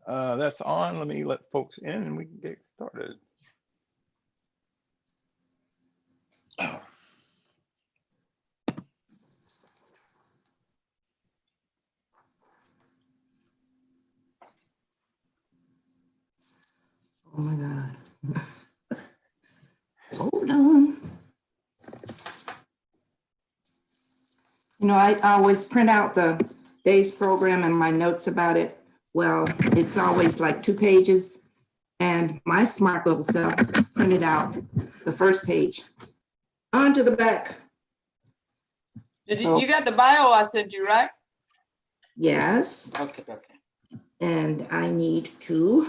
That's on. Let me let folks in and we can get started. Oh my God. Hold on. You know, I always print out the day's program and my notes about it. Well, it's always like 2 pages, and my smart little self printed out the first page. On to the back. You got the bio I sent you, right? Yes. Okay. And I need to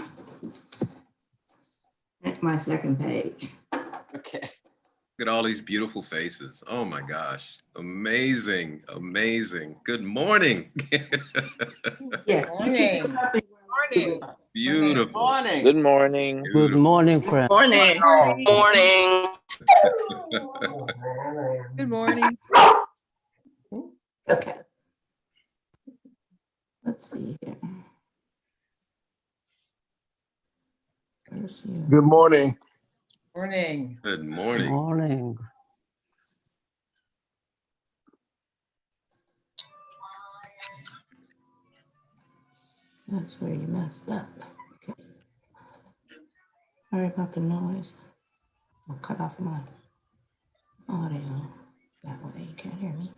print my second page. Okay. Look at all these beautiful faces. Oh my gosh. Amazing. Amazing. Good morning. Yeah. Morning. Morning. Beautiful. Morning. Good morning. Good morning, friend. Morning. Morning. Good morning. Okay. Let's see here. Good morning. Morning. Good morning. Morning. That's where you messed up. Okay. Sorry about the noise. I'll cut off my audio. That way you can't hear me.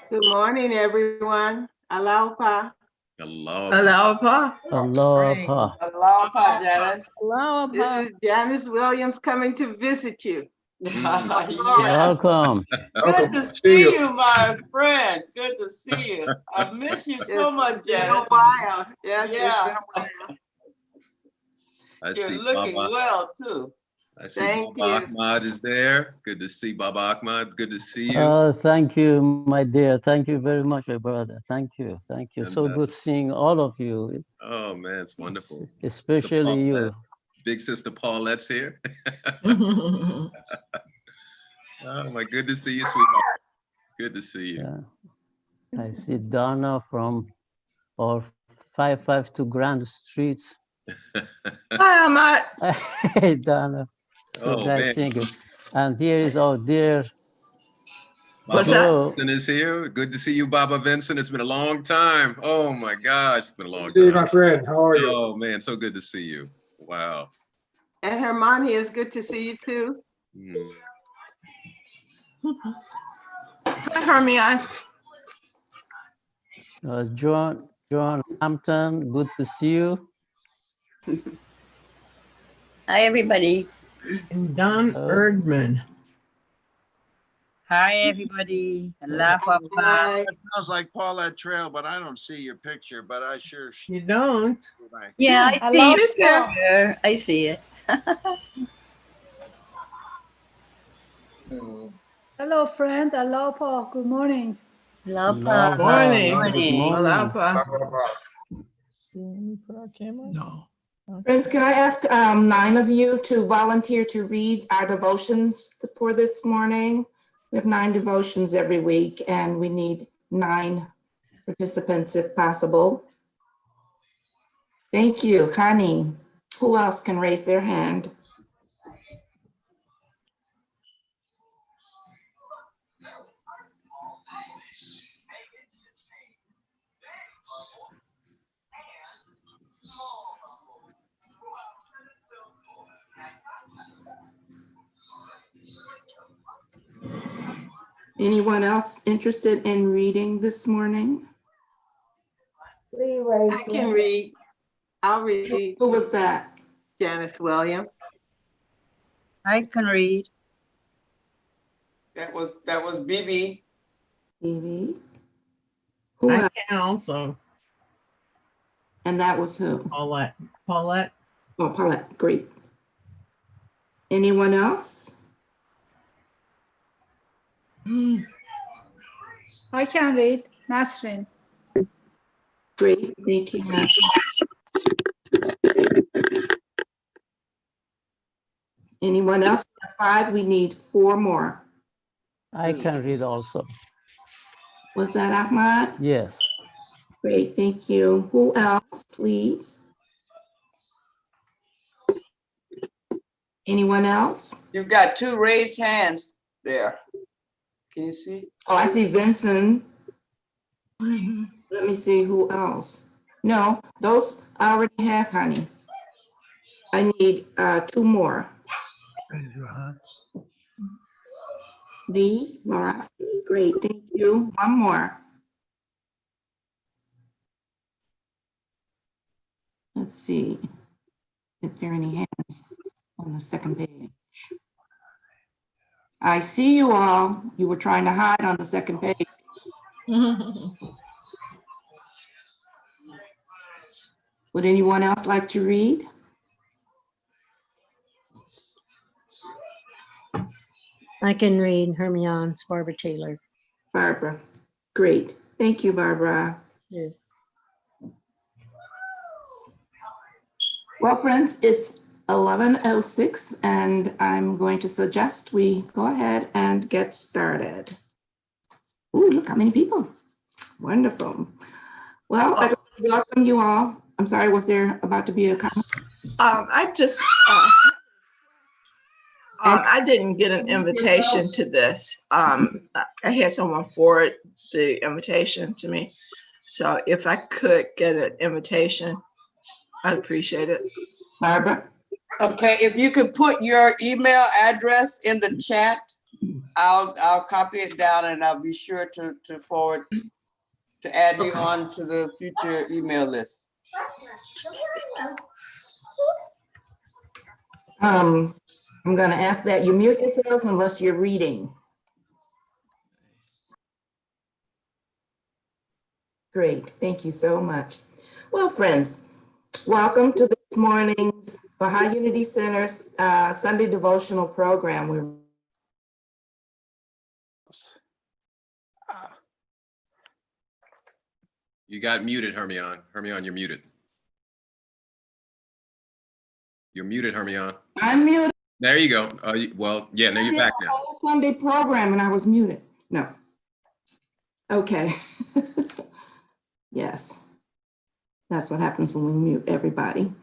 Good morning, everyone. Aloha. Hello. Aloha. Aloha. Aloha, Janice. Aloha. This is Janice Williams coming to visit you. Yes. Welcome. Good to see you, my friend. Good to see you. I miss you so much, It's been a Janice. while. Yes, Yeah. it's been a while. I You're see looking Baba. well, too. I see Thank Baba you. Ahmad is there. Good to see Baba Ahmad. Good to see you. Thank you, my dear. Thank you very much, my brother. Thank you. Thank you. And, So good seeing all of you, Oh man, it's wonderful. especially you. Big sister Paulette's here. Oh my, good to see you, sweetheart. Good to see you. Yeah. I see Donna from our 552 Grand Street. Hi, Ahmad. Hey, Donna. So Oh glad man. seeing you. And here is our dear What's Joe. Vincent is here. Good to see you, Baba Vincent. It's been a long time. Oh my God, it's been a long Hey, time. my friend. How are you? Oh man, so good to see you. Wow. And Hermione, it's good to see you too. Mm. Hi, Hermione. John Hampton, good to see you. Hi, everybody. And Don Erdman. Hi, everybody. Aloha. Hi. That sounds like Paulette Trail, but I don't see your picture, but I sure. You don't? Yeah, I see Hello, it. sister. There. I see it. Hello, friend. Aloha. Good morning. Aloha. Morning. Good morning. Aloha. No. Friends, can I ask 9 of you to volunteer to read our devotions for this morning? We have 9 devotions every week, and we need 9 participants if possible. Thank you, Connie. Who else can raise their hand? Anyone else interested in reading this morning? I can read. I'll read. Who was that? Janice Williams. I can read. That was BB. Evie. Who I else? can also. And that was who? Paulette. Paulette. Oh, Paulette, great. Anyone else? I can read. Nasrin. Great, thank you. Anyone else? 5, we need 4 more. I can read also. Was that Ahmad? Yes. Great, thank you. Who else, please? Anyone else? You've got 2 raised hands there. Can you see? Oh, I see Vincent. Let me see who else. No, those I already have, honey. I need 2 more. The Morosky, great, thank you. One more. Let's see if there are any hands on the second page. I see you all. You were trying to hide on the second page. Would anyone else like to read? I can read Hermione. It's Barbara Taylor. Barbara, great. Thank you, Barbara. Yeah. Well, friends, it's 11:06 and I'm going to suggest we go ahead and get started. Ooh, look how many people. Wonderful. Well, I'd like to welcome you all. I'm sorry, was there about to be a comment? I just, I didn't get an invitation to this. I had someone forward the invitation to me. So if I could get an invitation, I'd appreciate it. Barbara? Okay, if you could put your email address in the chat, I'll copy it down and I'll be sure to forward, to add you on to the future email list. I'm going to ask that you mute yourselves unless you're reading. Great, thank you so much. Well, friends, welcome to this morning's Baha'i Unity Center's Sunday devotional program. You got muted, Hermione. Hermione, you're muted. You're muted, Hermione. I'm muted. There you go. Well, yeah, now you're back now. Whole Sunday program and I was muted. No. Okay. Yes. That's what happens when we mute everybody.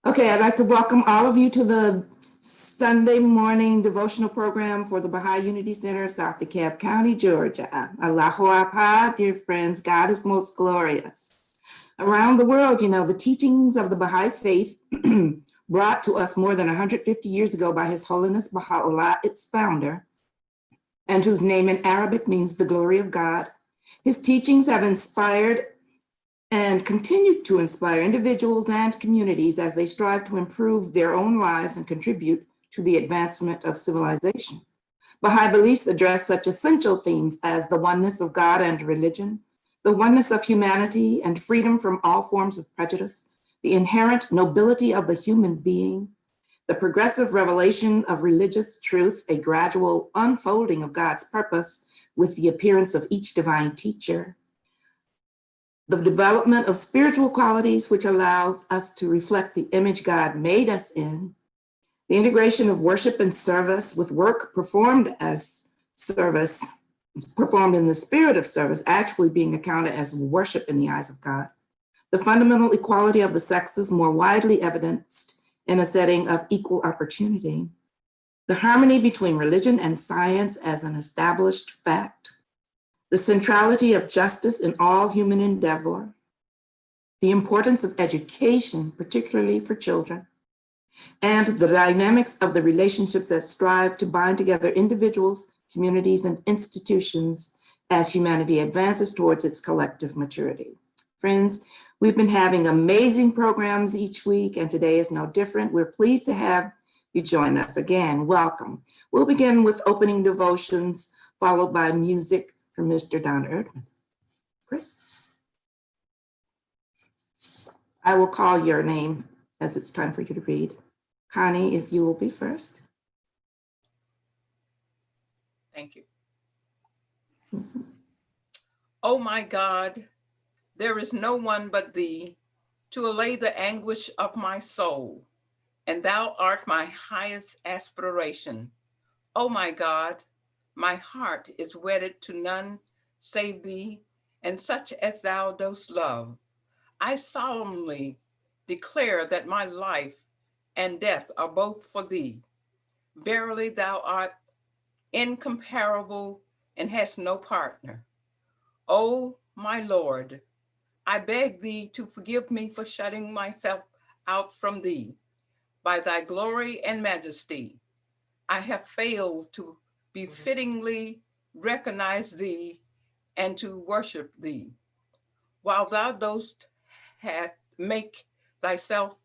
Okay, I'd like to welcome all of you to the Sunday morning devotional program for the Baha'i Unity Center, South DeKalb County, Georgia. Allahu Akbar, dear friends, God is most glorious. Around the world, you know, the teachings of the Baha'i faith brought to us more than 150 years ago by His Holiness Baha'u'llah, its founder, and whose name in Arabic means the glory of God. His teachings have inspired and continue to inspire individuals and communities as they strive to improve their own lives and contribute to the advancement of civilization. Baha'i beliefs address such essential themes as the oneness of God and religion, the oneness of humanity and freedom from all forms of prejudice, the inherent nobility of the human being, the progressive revelation of religious truth, a gradual unfolding of God's purpose with the appearance of each divine teacher, the development of spiritual qualities which allows us to reflect the image God made us in, the integration of worship and service with work performed as service, performed in the spirit of service, actually being accounted as worship in the eyes of God, the fundamental equality of the sexes more widely evidenced in a setting of equal opportunity, the harmony between religion and science as an established fact, the centrality of justice in all human endeavor, the importance of education, particularly for children, and the dynamics of the relationship that strive to bind together individuals, communities, and institutions as humanity advances towards its collective maturity. Friends, we've been having amazing programs each week, and today is no different. We're pleased to have you join us. Again, welcome. We'll begin with opening devotions, followed by music from Mr. Don Erdman. Chris? I will call your name as it's time for you to read. Connie, if you will be first. Thank you. Oh my God, there is no one but thee to allay the anguish of my soul, and thou art my highest aspiration. O my God, my heart is wedded to none save thee, and such as thou dost love. I solemnly declare that my life and death are both for thee. Verily, thou art incomparable and hast no partner. O my Lord, I beg thee to forgive me for shutting myself out from thee. By thy glory and majesty, I have failed to befittingly recognize thee and to worship thee. While thou dost make thyself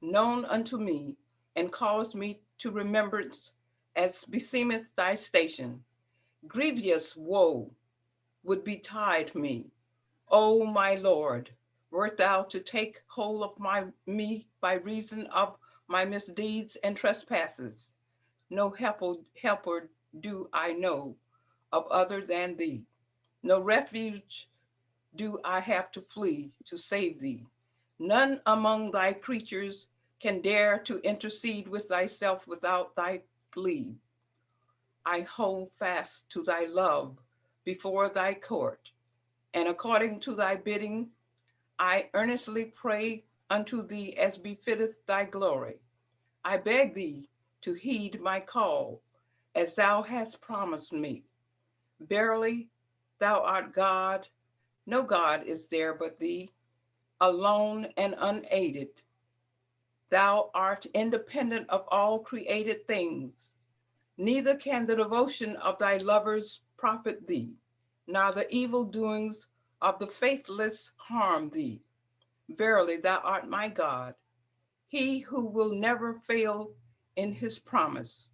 known unto me and cause me to remembrance as beseemeth thy station, grievous woe would betide me. O my Lord, wert thou to take hold of me by reason of my misdeeds and trespasses, no helper do I know of other than thee. No refuge do I have to flee to save thee. None among thy creatures can dare to intercede with thyself without thy leave. I hold fast to thy love before thy court, and according to thy bidding, I earnestly pray unto thee as befitteth thy glory. I beg thee to heed my call, as thou hast promised me. Verily, thou art God. No God is there but thee, alone and unaided. Thou art independent of all created things. Neither can the devotion of thy lovers profit thee, nor the evil doings of the faithless harm thee. Verily, thou art my God, he who will never fail in his promise.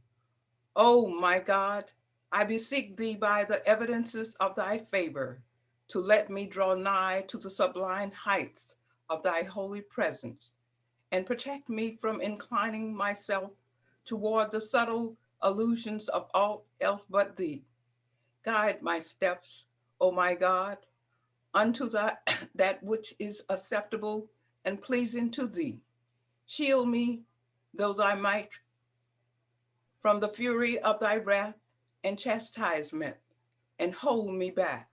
O my God, I beseech thee by the evidences of thy favor to let me draw nigh to the sublime heights of thy holy presence and protect me from inclining myself toward the subtle illusions of all else but thee. Guide my steps, O my God, unto that which is acceptable and pleasing to thee. Shield me, though thy might, from the fury of thy wrath and chastisement, and hold me back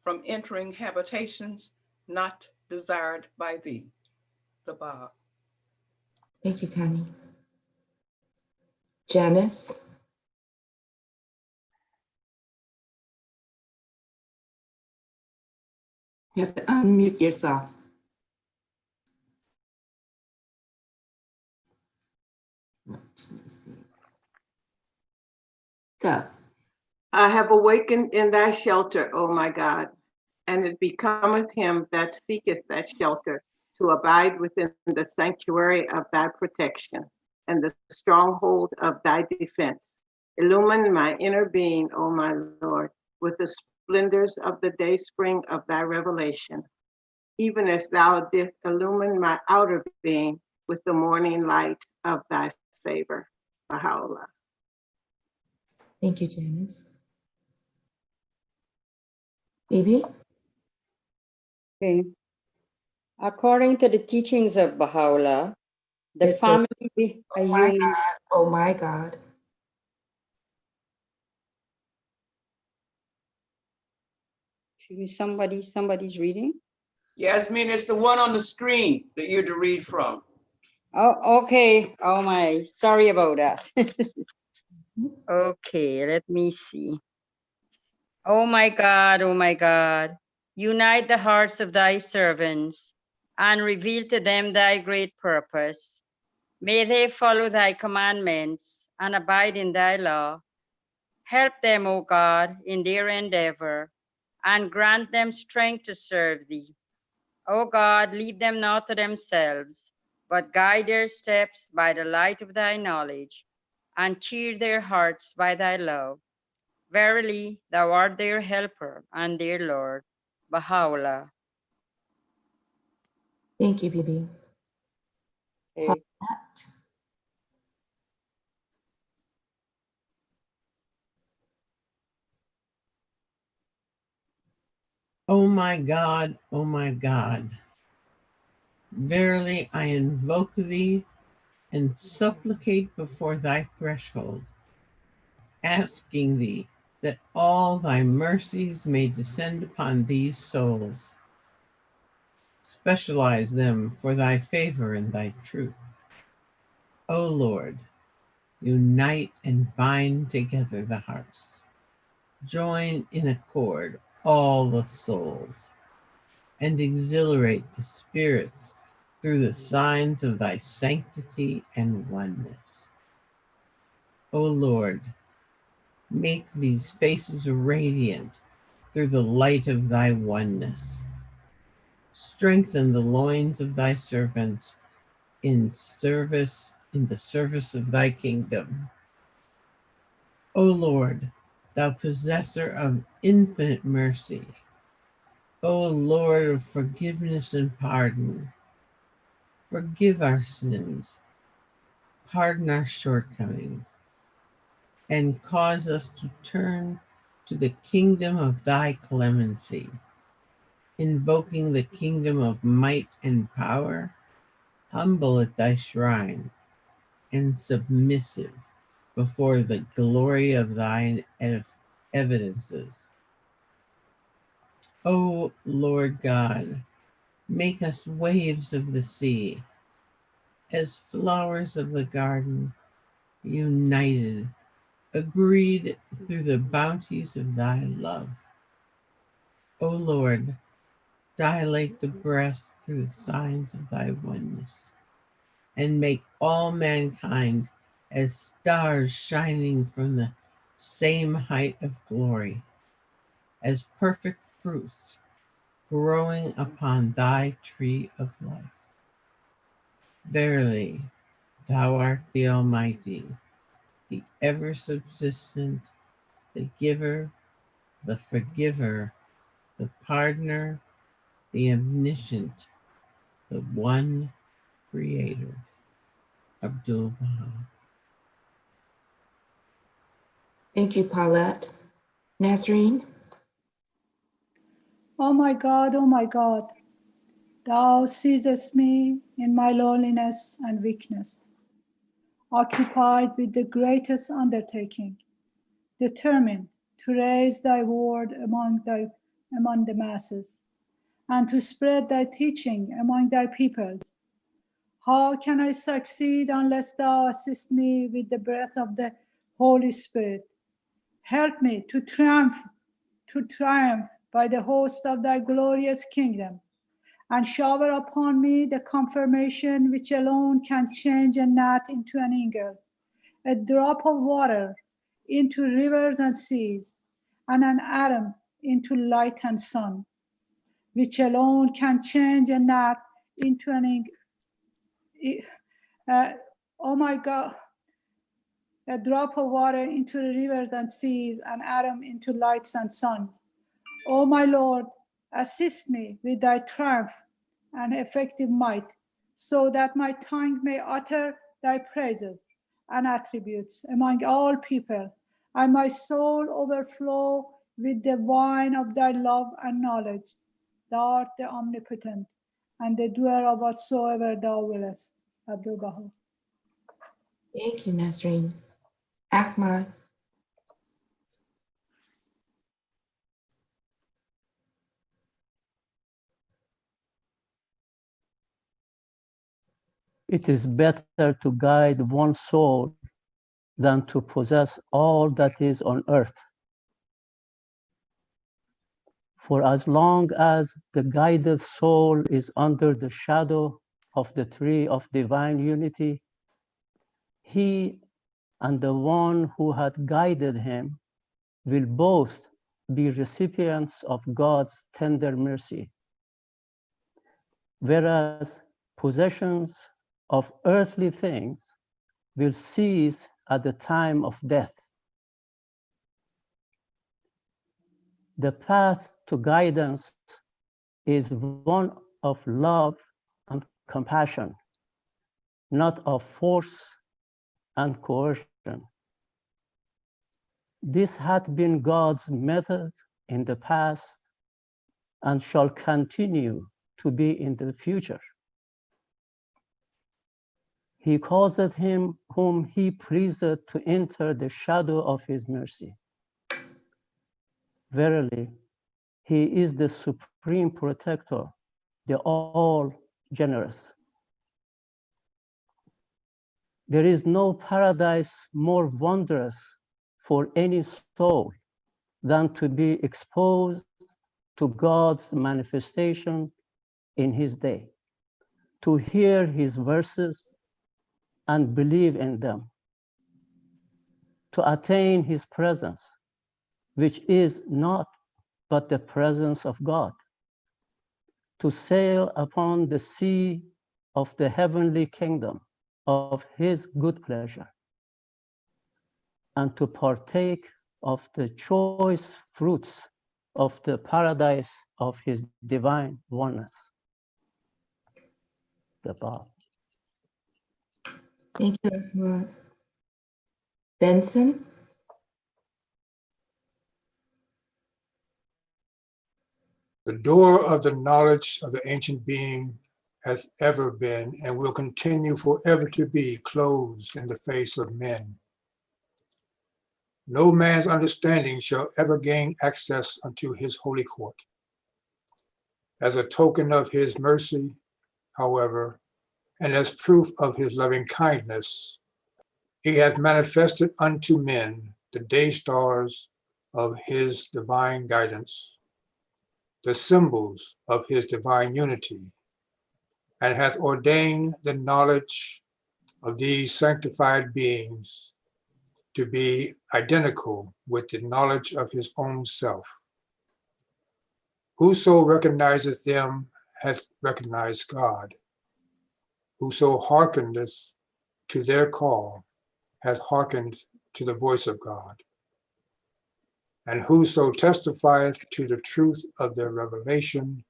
from entering habitations not desired by thee. The Baha'i. Thank you, Connie. Janice? You have to unmute yourself. Let me see. Go. I have awakened in thy shelter, O my God, and it becometh him that seeketh that shelter to abide within the sanctuary of thy protection and the stronghold of thy defense. Illumine my inner being, O my Lord, with the splendors of the day spring of thy revelation, even as thou didst illumine my outer being with the morning light of thy favor. Baha'u'llah. Thank you, Janice. Baby? Okay. According to the teachings of Baha'u'llah, the It says, family be a oh my unit. God, oh my God. Somebody's reading? Yasmin, it's the one on the screen that you're to read from. Oh, okay. Oh my, sorry about that. Okay, let me see. Oh my God, unite the hearts of thy servants and reveal to them thy great purpose. May they follow thy commandments and abide in thy law. Help them, O God, in their endeavor, and grant them strength to serve thee. O God, lead them not to themselves, but guide their steps by the light of thy knowledge, and cheer their hearts by thy love. Verily, thou art their helper and their Lord. Baha'u'llah. Thank you, baby. Okay. Oh my God, oh my God. Verily I invoke thee and supplicate before thy threshold. asking thee that all thy mercies may descend upon these souls. Specialize them for thy favor and thy truth. O Lord, unite and bind together the hearts. Join in accord all the souls, and exhilarate the spirits through the signs of thy sanctity and oneness. O Lord, make these faces radiant through the light of thy oneness. Strengthen the loins of thy servants in the service of thy kingdom. O Lord, thou possessor of infinite mercy, O Lord of forgiveness and pardon, forgive our sins, pardon our shortcomings, and cause us to turn to the kingdom of thy clemency, invoking the kingdom of might and power, humble at thy shrine, and submissive before the glory of thine evidences. O Lord God, make us waves of the sea, as flowers of the garden, united, agreed through the bounties of thy love. O Lord, dilate the breast through the signs of thy oneness, and make all mankind as stars shining from the same height of glory, as perfect fruits growing upon thy tree of life. Verily, thou art the Almighty, the ever subsistent, the giver, the forgiver, the pardoner, the omniscient, the one creator. Abdul Baha. Thank you, Paulette. Nazreen? Oh my God, thou seest me in my loneliness and weakness, occupied with the greatest undertaking, determined to raise thy word among the masses, and to spread thy teaching among thy peoples. How can I succeed unless thou assist me with the breath of the Holy Spirit? Help me to triumph by the host of thy glorious kingdom, and shower upon me the confirmation which alone can change a gnat into an eagle, a drop of water into rivers and seas, and an atom into light and sun, which alone can change a gnat into an eagle. Oh my God, a drop of water into the rivers and seas, an atom into lights and sun. O my Lord, assist me with thy triumph and effective might, so that my tongue may utter thy praises and attributes among all people, and my soul overflow with the wine of thy love and knowledge. Thou art the omnipotent, and the doer of whatsoever thou willest. Abdul Baha. Thank you, Nazreen. Ahmad? It is better to guide one soul than to possess all that is on earth. For as long as the guided soul is under the shadow of the tree of divine unity, he and the one who had guided him will both be recipients of God's tender mercy. Whereas possessions of earthly things will cease at the time of death. The path to guidance is one of love and compassion, not of force and coercion. This had been God's method in the past and shall continue to be in the future. He causeth him whom he pleased to enter the shadow of his mercy. Verily, he is the supreme protector, the all generous. There is no paradise more wondrous for any soul than to be exposed to God's manifestation in his day, to hear his verses and believe in them, to attain his presence, which is not but the presence of God, to sail upon the sea of the heavenly kingdom of his good pleasure, and to partake of the choice fruits of the paradise of his divine oneness. The Baha'i. Thank you, Lord. Benson? The door of the knowledge of the ancient being has ever been and will continue forever to be closed in the face of men. No man's understanding shall ever gain access unto his holy court. As a token of his mercy, however, and as proof of his loving kindness, he has manifested unto men the day stars of his divine guidance, the symbols of his divine unity, and hath ordained the knowledge of these sanctified beings to be identical with the knowledge of his own self. Whoso recognizeth them hath recognized God. Whoso hearkeneth to their call hath hearkened to the voice of God. And whoso testifieth to the truth of their revelation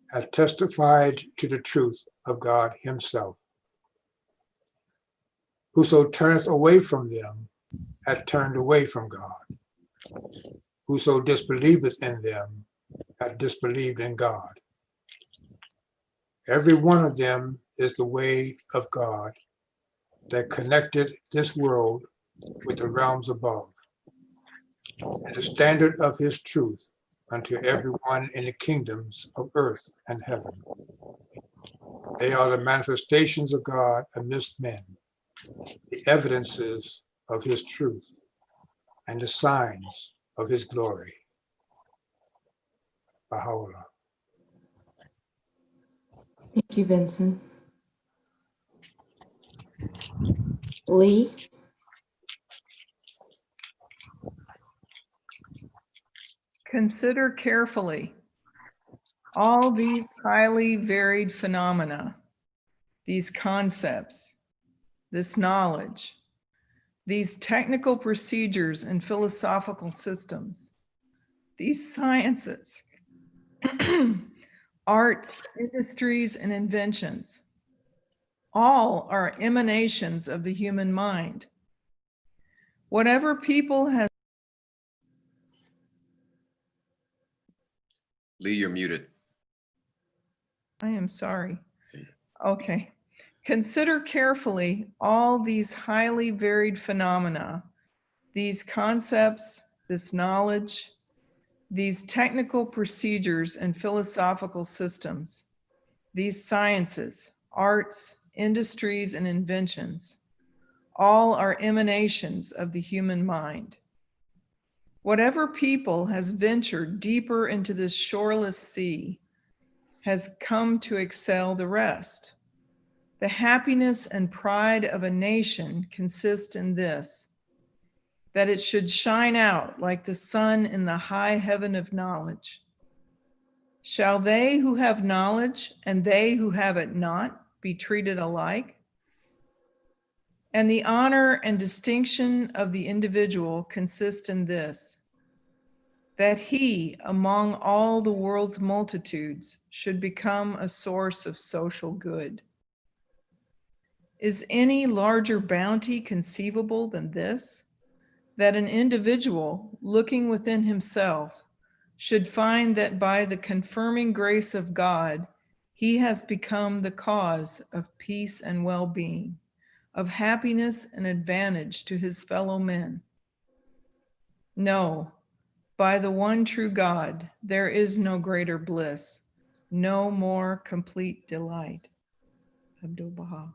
hath testified to the truth of God himself. Whoso turneth away from them hath turned away from God. Whoso disbelieveth in them hath disbelieved in God. Every one of them is the way of God that connected this world with the realms above, and the standard of his truth unto everyone in the kingdoms of earth and heaven. They are the manifestations of God amidst men, the evidences of his truth, and the signs of his glory. Baha'u'llah. Thank you, Vincent. Lee? Consider carefully all these highly varied phenomena, these concepts, this knowledge, these technical procedures and philosophical systems, these sciences, arts, industries, and inventions. All are emanations of the human mind. Whatever people have. Lee, you're muted. I am sorry. Okay. Consider carefully all these highly varied phenomena, these concepts, this knowledge, these technical procedures and philosophical systems, these sciences, arts, industries, and inventions. All are emanations of the human mind. Whatever people has ventured deeper into this shoreless sea has come to excel the rest. The happiness and pride of a nation consist in this, that it should shine out like the sun in the high heaven of knowledge. Shall they who have knowledge and they who have it not be treated alike? And the honor and distinction of the individual consist in this, that he, among all the world's multitudes, should become a source of social good. Is any larger bounty conceivable than this? That an individual, looking within himself, should find that by the confirming grace of God, he has become the cause of peace and well-being, of happiness and advantage to his fellow men. No, by the one true God, there is no greater bliss, no more complete delight. Abdu'l-Baha.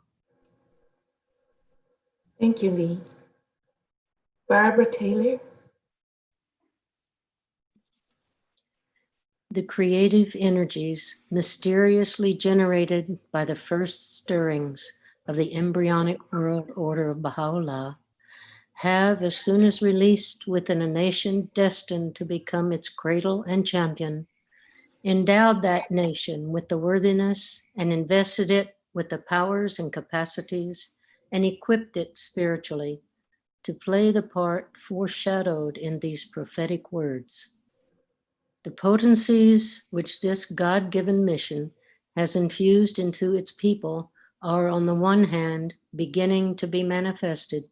Thank you, Lee. Barbara Taylor. The creative energies mysteriously generated by the first stirrings of the embryonic world order of Baha'u'llah have, as soon as released within a nation destined to become its cradle and champion, endowed that nation with the worthiness and invested it with the powers and capacities and equipped it spiritually to play the part foreshadowed in these prophetic words. The potencies which this God-given mission has infused into its people are, on the one hand, beginning to be manifested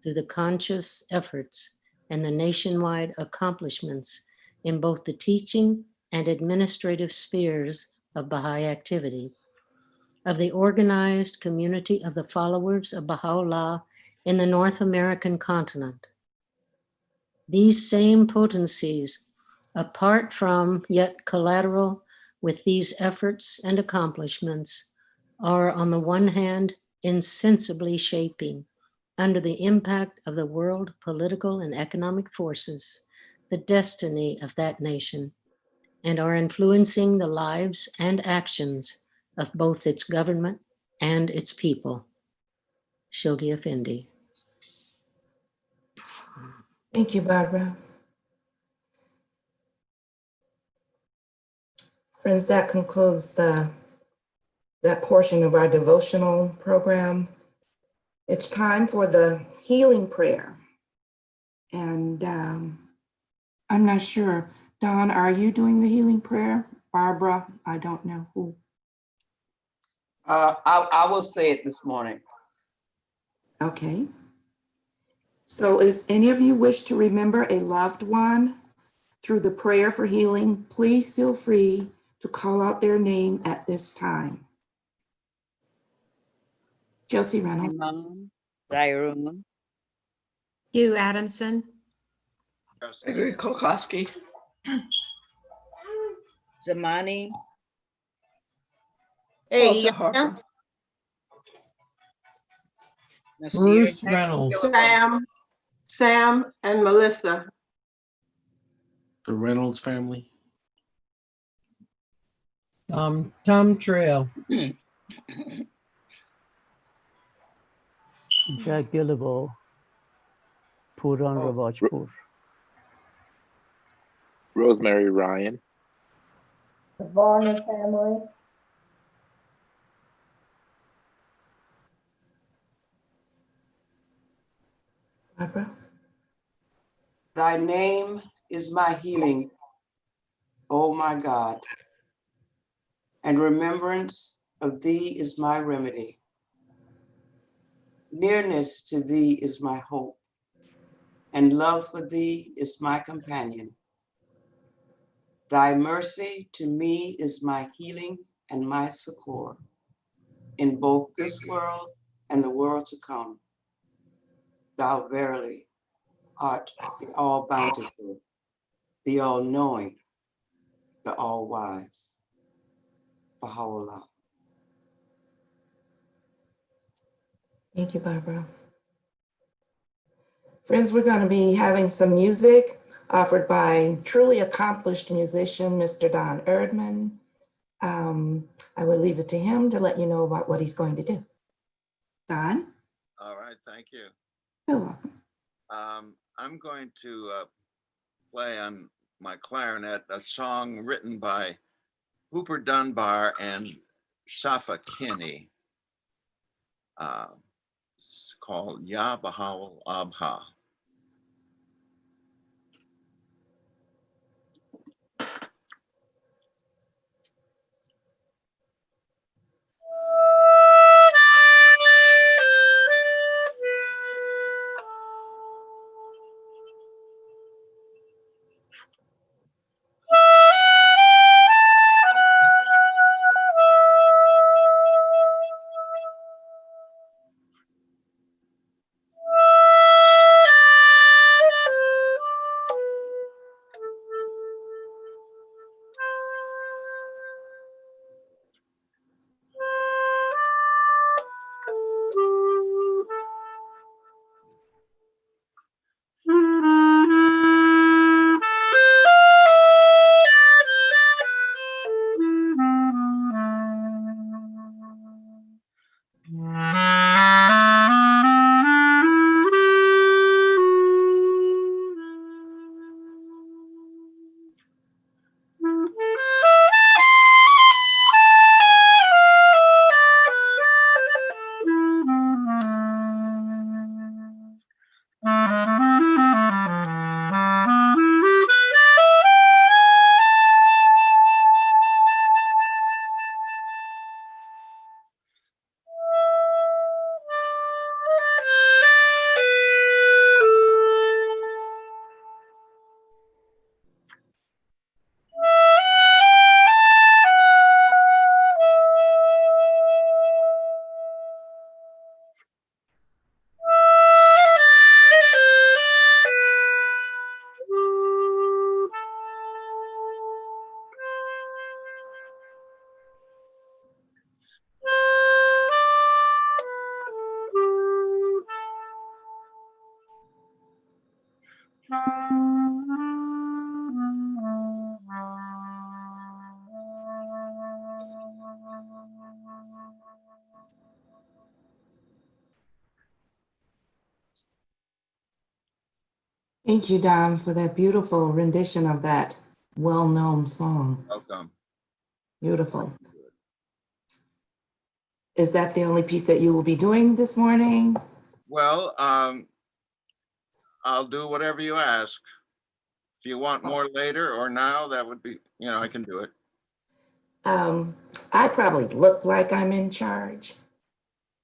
through the conscious efforts and the nationwide accomplishments in both the teaching and administrative spheres of Baha'i activity, of the organized community of the followers of Baha'u'llah in the North American continent. These same potencies, apart from yet collateral with these efforts and accomplishments, are on the one hand insensibly shaping, under the impact of the world political and economic forces, the destiny of that nation, and are influencing the lives and actions of both its government and its people. Shoghi Effendi. Thank you, Barbara. Friends, that concludes that portion of our devotional program. It's time for the healing prayer. And I'm not sure. Don, are you doing the healing prayer? Barbara, I don't know who. I will say it this morning. Okay. So if any of you wish to remember a loved one through the prayer for healing, please feel free to call out their name at this time. Chelsea Reynolds. Imam, Zairun, Hugh Adamson. Gregory Kokoski. Zamani, Hey, Walter Harper. Nasir, Bruce Reynolds. Sam and Melissa. The Reynolds family. Tom Trail. Jack Gillibo, Puran Ravajpur. Rosemary Ryan. The Varner family. Barbara. Thy name is my healing, O my God, and remembrance of thee is my remedy. Nearness to thee is my hope, and love for thee is my companion. Thy mercy to me is my healing and my succor in both this world and the world to come. Thou verily art the all-bountiful, the all-knowing, the all-wise. Baha'u'llah. Thank you, Barbara. Friends, we're going to be having some music offered by truly accomplished musician, Mr. Don Erdman. I will leave it to him to let you know about what he's going to do. Don? All right, thank you. You're welcome. I'm going to play on my clarinet a song written by Hooper Dunbar and Safa Kinney. It's called Ya Baha'ul Abha. Thank you, Don, for that beautiful rendition of that well-known song. Welcome. Beautiful. Is that the only piece that you will be doing this morning? Well, I'll do whatever you ask. If you want more later or now, that would be, I can do it. I probably look like I'm in charge,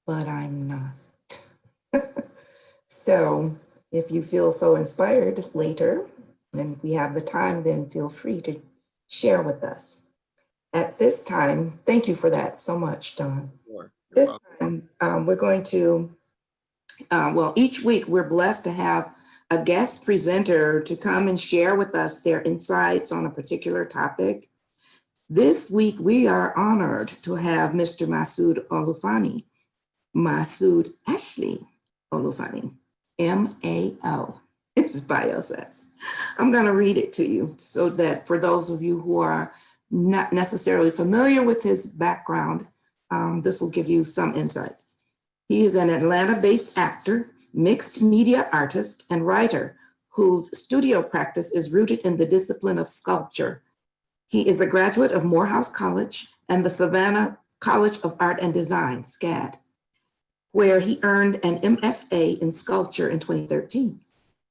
but I'm not. So if you feel so inspired later, and if we have the time, then feel free to share with us. At this time, thank you for that so much, Don. Sure. This time, we're going to, each week we're blessed to have a guest presenter to come and share with us their insights on a particular topic. This week, we are honored to have Mr. Masood Olufani, Masood Ashley Olufani, M-A-O, his bio says. I'm going to read it to you so that for those of you who are not necessarily familiar with his background, this will give you some insight. He is an Atlanta-based actor, mixed media artist, and writer whose studio practice is rooted in the discipline of sculpture. He is a graduate of Morehouse College and the Savannah College of Art and Design, SCAD, where he earned an MFA in sculpture in 2013.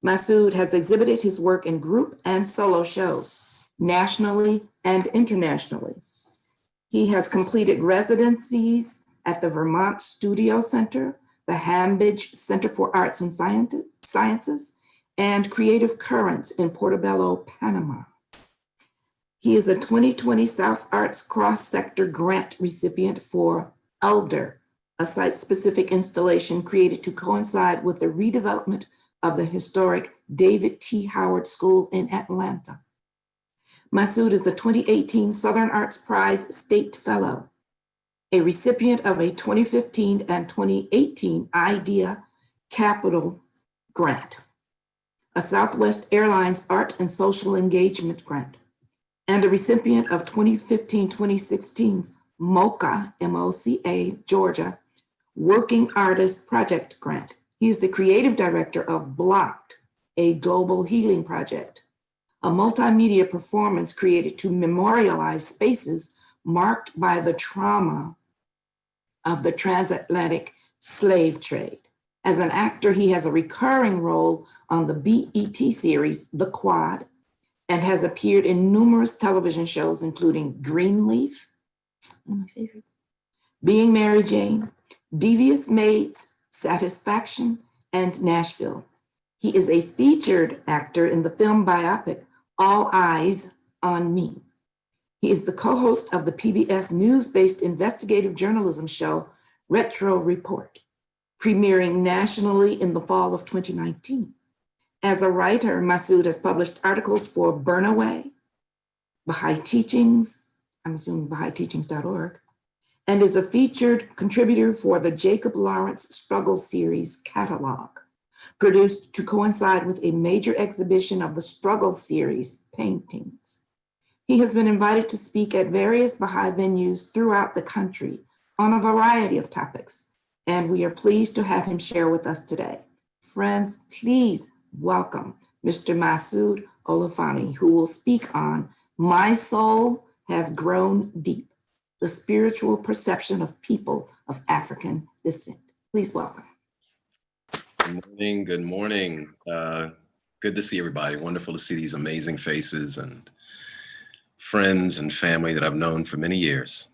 Masood has exhibited his work in group and solo shows, nationally and internationally. He has completed residencies at the Vermont Studio Center, the Hambidge Center for Arts and Sciences, and Creative Currents in Portobello, Panama. He is a 2020 South Arts Cross-Sector Grant recipient for Elder, a site-specific installation created to coincide with the redevelopment of the historic David T. Howard School in Atlanta. Masood is a 2018 Southern Arts Prize State Fellow, a recipient of a 2015 and 2018 IDEA Capital Grant, a Southwest Airlines Art and Social Engagement Grant, and a recipient of 2015-2016 MOCA, M-O-C-A, Georgia, Working Artist Project Grant. He is the creative director of Blocked, a global healing project, a multimedia performance created to memorialize spaces marked by the trauma of the transatlantic slave trade. As an actor, he has a recurring role on the BET series, The Quad, and has appeared in numerous television shows, including Greenleaf, one of my favorites, Being Mary Jane, Devious Maids, Satisfaction, and Nashville. He is a featured actor in the film biopic, All Eyes on Me. He is the co-host of the PBS news-based investigative journalism show, Retro Report, premiering nationally in the fall of 2019. As a writer, Masood has published articles for Burnaway, Baha'i Teachings, I'm assuming Baha'iTeachings.org, and is a featured contributor for the Jacob Lawrence Struggle Series catalog, produced to coincide with a major exhibition of the Struggle Series paintings. He has been invited to speak at various Baha'i venues throughout the country on a variety of topics, and we are pleased to have him share with us today. Friends, please welcome Mr. Masood Olufani, who will speak on My Soul Has Grown Deep, the spiritual perception of people of African descent. Please welcome. Good morning. Good morning. Good to see everybody. Wonderful to see these amazing faces and friends and family that I've known for many years.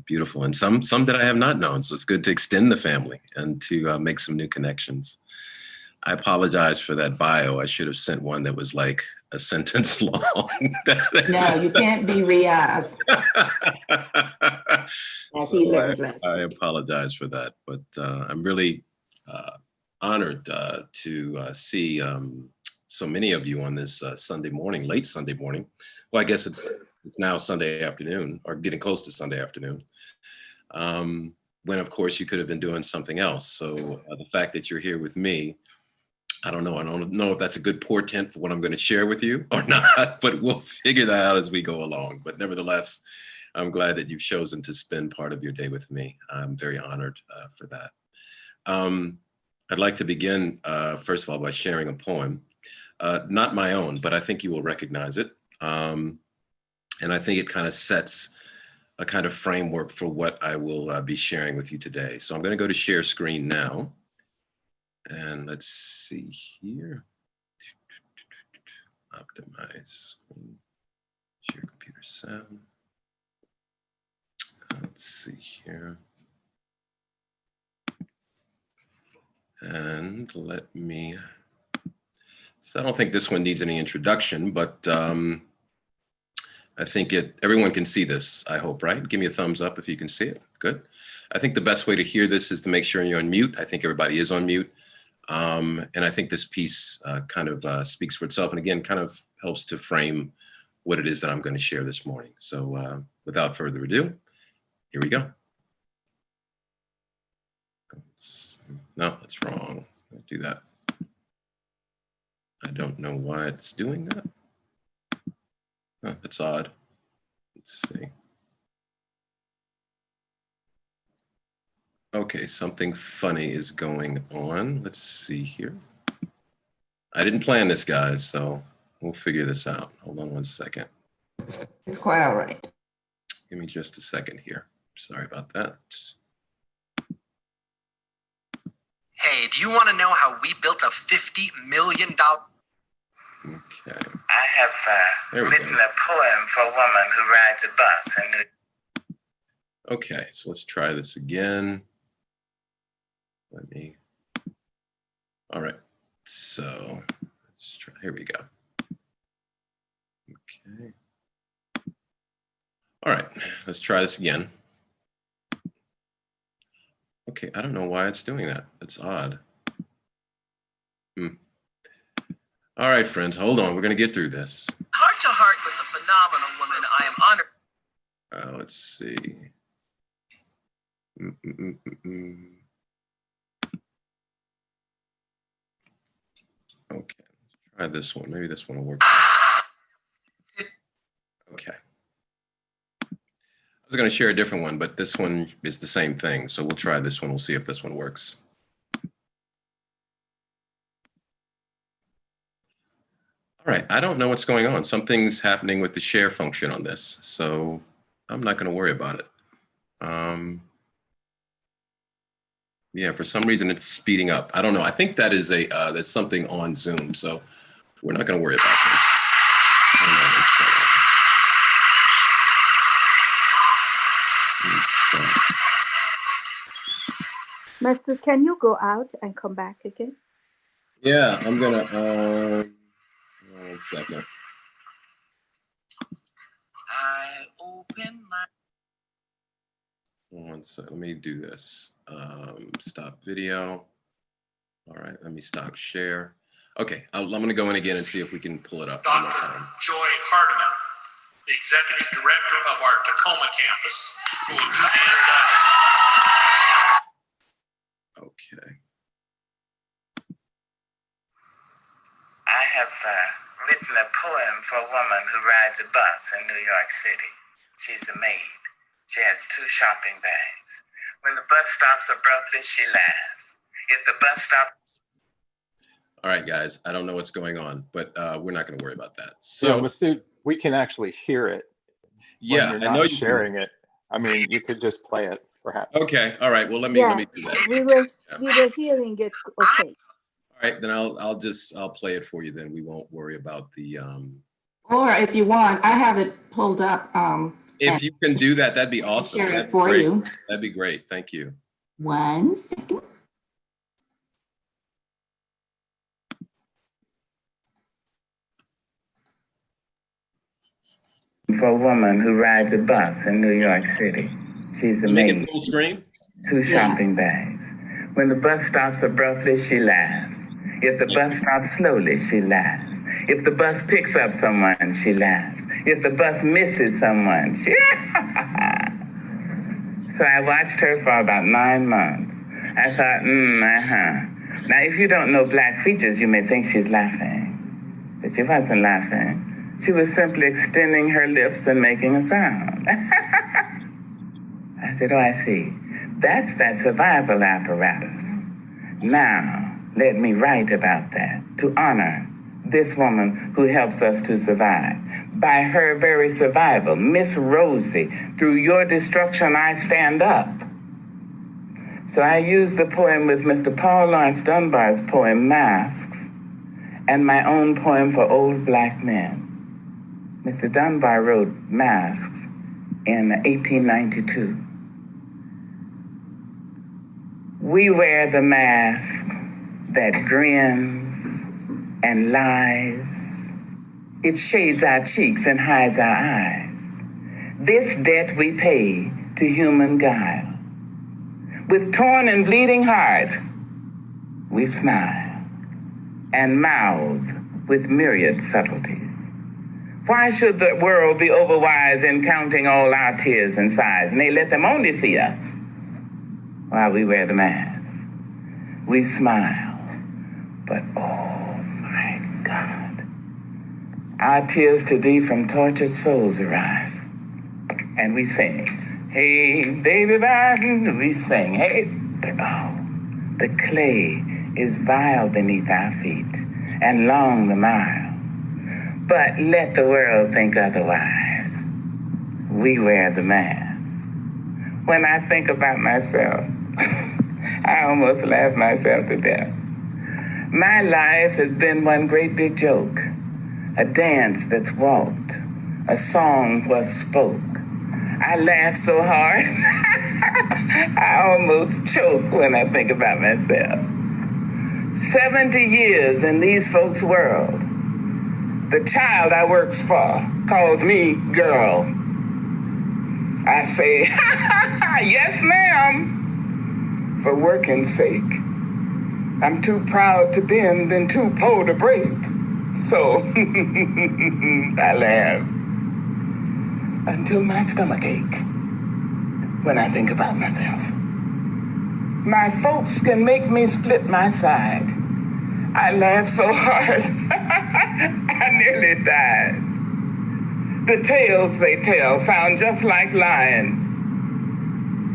Beautiful. And some that I have not known. So it's good to extend the family and to make some new connections. I apologize for that bio. I should have sent one that was like a sentence long. No, you can't be Riaz. I apologize for that, but I'm really honored to see so many of you on this Sunday morning, late Sunday morning. Well, I guess it's now Sunday afternoon, or getting close to Sunday afternoon. When of course you could have been doing something else. So the fact that you're here with me, I don't know if that's a good portent for what I'm going to share with you or not, but we'll figure that out as we go along. But nevertheless, I'm glad that you've chosen to spend part of your day with me. I'm very honored for that. I'd like to begin, first of all, by sharing a poem. not my own, but I think you will recognize it. And I think it kind of sets a kind of framework for what I will be sharing with you today. So I'm going to go to share screen now. And let's see here. Optimize screen, share computer sound. Let's see here. And let me, so I don't think this one needs any introduction, but I think everyone can see this, I hope, right? Give me a thumbs up if you can see it. Good. I think the best way to hear this is to make sure you're on mute. I think everybody is on mute. And I think this piece kind of speaks for itself, and again, kind of helps to frame what it is that I'm going to share this morning. So without further ado, here we go. No, that's wrong. I'll do that. I don't know why it's doing that. Oh, that's odd. Let's see. Okay, something funny is going on. Let's see here. I didn't plan this, guys, so we'll figure this out. Hold on one second. It's quite all right. Give me just a second here. Sorry about that. Hey, do you want to know how we built a $50 million? Okay. I have written a poem for a woman who rides a bus in New. Okay, so let's try this again. All right, so let's try, here we go. Okay. All right, let's try this again. Okay, I don't know why it's doing that. That's odd. All right, friends, hold on. We're going to get through this. Heart to heart with the phenomenal woman, I am honored. Let's see. Okay, let's try this one. Maybe this one will work. Okay. I was going to share a different one, but this one is the same thing. So we'll try this one. We'll see if this one works. All right, I don't know what's going on. Something's happening with the share function on this, so I'm not going to worry about it. Yeah, for some reason it's speeding up. I don't know. I think that is that's something on Zoom, so we're not going to worry about this. Master, can you go out and come back again? Yeah, I'm gonna. 1 second. I open my. 1 second. Let me do this. Stop video. All right. Let me stop share. Okay. I'm going to go in again and see if we can pull it up. Dr. Joy Hardiman, the executive director of our Tacoma campus, who will do the introduction. Okay. I have written a poem for a woman who rides a bus in New York City. She's a maid. She has 2 shopping bags. When the bus stops abruptly, she laughs. If the bus stops. All right, guys. I don't know what's going on, but we're not going to worry about that. So, yeah, Masood, we can actually hear it. Yeah, when you're I know not you sharing it. I mean, you could just play it, perhaps. Okay. All right. Well, let me do that. We were hearing it. Okay. All right, then I'll play it for you. Then we won't worry about the. Or if you want, I have it pulled up. If you can do that, that'd be awesome. Share it That'd be for great. you. That'd be great. Thank you. 1 second. For a woman who rides a bus in New York City. She's a maid. Make it full screen? 2 shopping bags. When the bus stops abruptly, she laughs. If the bus stops slowly, she laughs. If the bus picks up someone, she laughs. If the bus misses someone, she... So I watched her for about 9 months. I thought, Now, if you don't know black features, you may think she's laughing. But she wasn't laughing. She was simply extending her lips and making a sound. I said, oh, I see. That's that survival apparatus. Now, let me write about that to honor this woman who helps us to survive. By her very survival, Miss Rosie, through your destruction I stand up. So I use the poem with Mr. Paul Laurence Dunbar's poem, Masks, and my own poem for old black men. Mr. Dunbar wrote Masks in 1892. We wear the mask that grins and lies. It shades our cheeks and hides our eyes. This debt we pay to human guile. With torn and bleeding heart, we smile and mouth with myriad subtleties. Why should the world be overwise in counting all our tears and sighs, and they let them only see us while we wear the mask? We smile, but oh my God, our tears to thee from tortured souls arise, and we sing, hey, baby, bye. We sing, hey, but oh, the clay is vile beneath our feet, and long the mile. But let the world think otherwise. We wear the mask. When I think about myself, I almost laugh myself to death. My life has been one great big joke, a dance that's walked, a song was spoke. I laugh so hard, I almost choke when I think about myself. 70 years in these folks' world. The child I works for calls me girl. I say, yes, ma'am, for working's sake. I'm too proud to bend and too poor to break. So I laugh until my stomach ache when I think about myself. My folks can make me split my side. I laugh so hard, I nearly died. The tales they tell sound just like lying.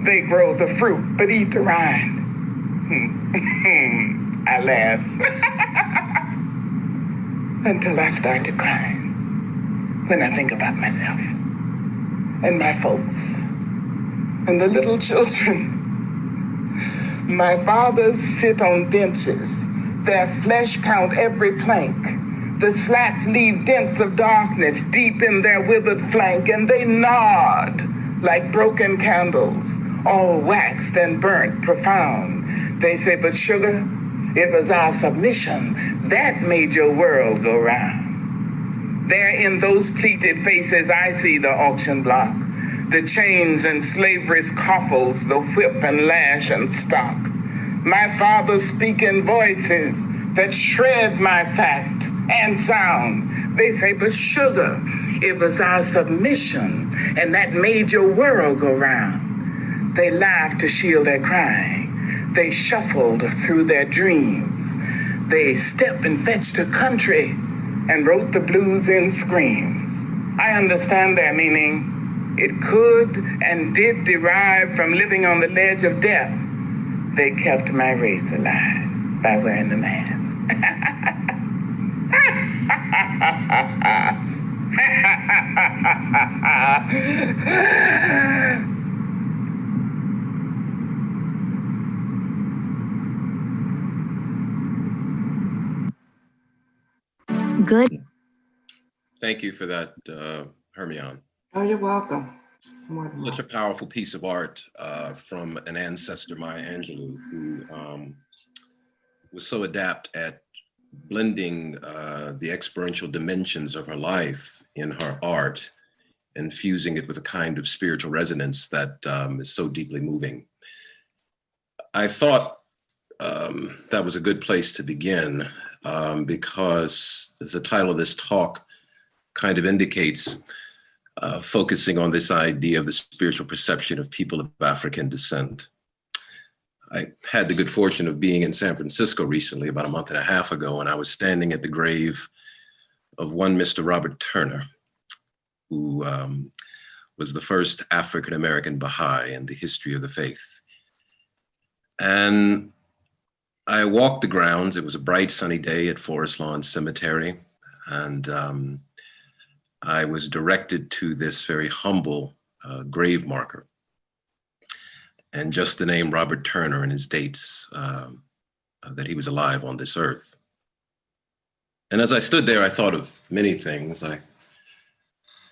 They grow the fruit, but eat the rind. I laugh until I start to cry when I think about myself and my folks and the little children. My fathers sit on benches. Their flesh count every plank. The slats leave dents of darkness deep in their withered flank, and they nod like broken candles, all waxed and burnt profound. They say, but sugar, it was our submission that made your world go round. There in those pleated faces, I see the auction block, the chains and slavery's coffles, the whip and lash and stock. My father's speaking voices that shred my fact and sound. They say, but sugar, it was our submission, and that made your world go round. They laughed to shield their crying. They shuffled through their dreams. They stepped and fetched a country and wrote the blues in screams. I understand their meaning. It could and did derive from living on the ledge of death. They kept my race alive by wearing the mask. Good. Thank you for that, Hermione. Oh, you're welcome. More than Such a powerful piece of art from an ancestor, Maya Angelou, who was so adept at blending the experiential dimensions of her life in her art and fusing it with a kind of spiritual resonance that is so deeply moving. I thought that was a good place to begin because, as the title of this talk kind of indicates, focusing on this idea of the spiritual perception of people of African descent. I had the good fortune of being in San Francisco recently, about a month and a half ago, and I was standing at the grave of one Mr. Robert Turner, who was the first African-American Baha'i in the history of the faith. And I walked the grounds. It was a bright sunny day at Forest Lawn Cemetery, and I was directed to this very humble grave marker. And just the name Robert Turner and his dates that he was alive on this earth. And as I stood there, I thought of many things. I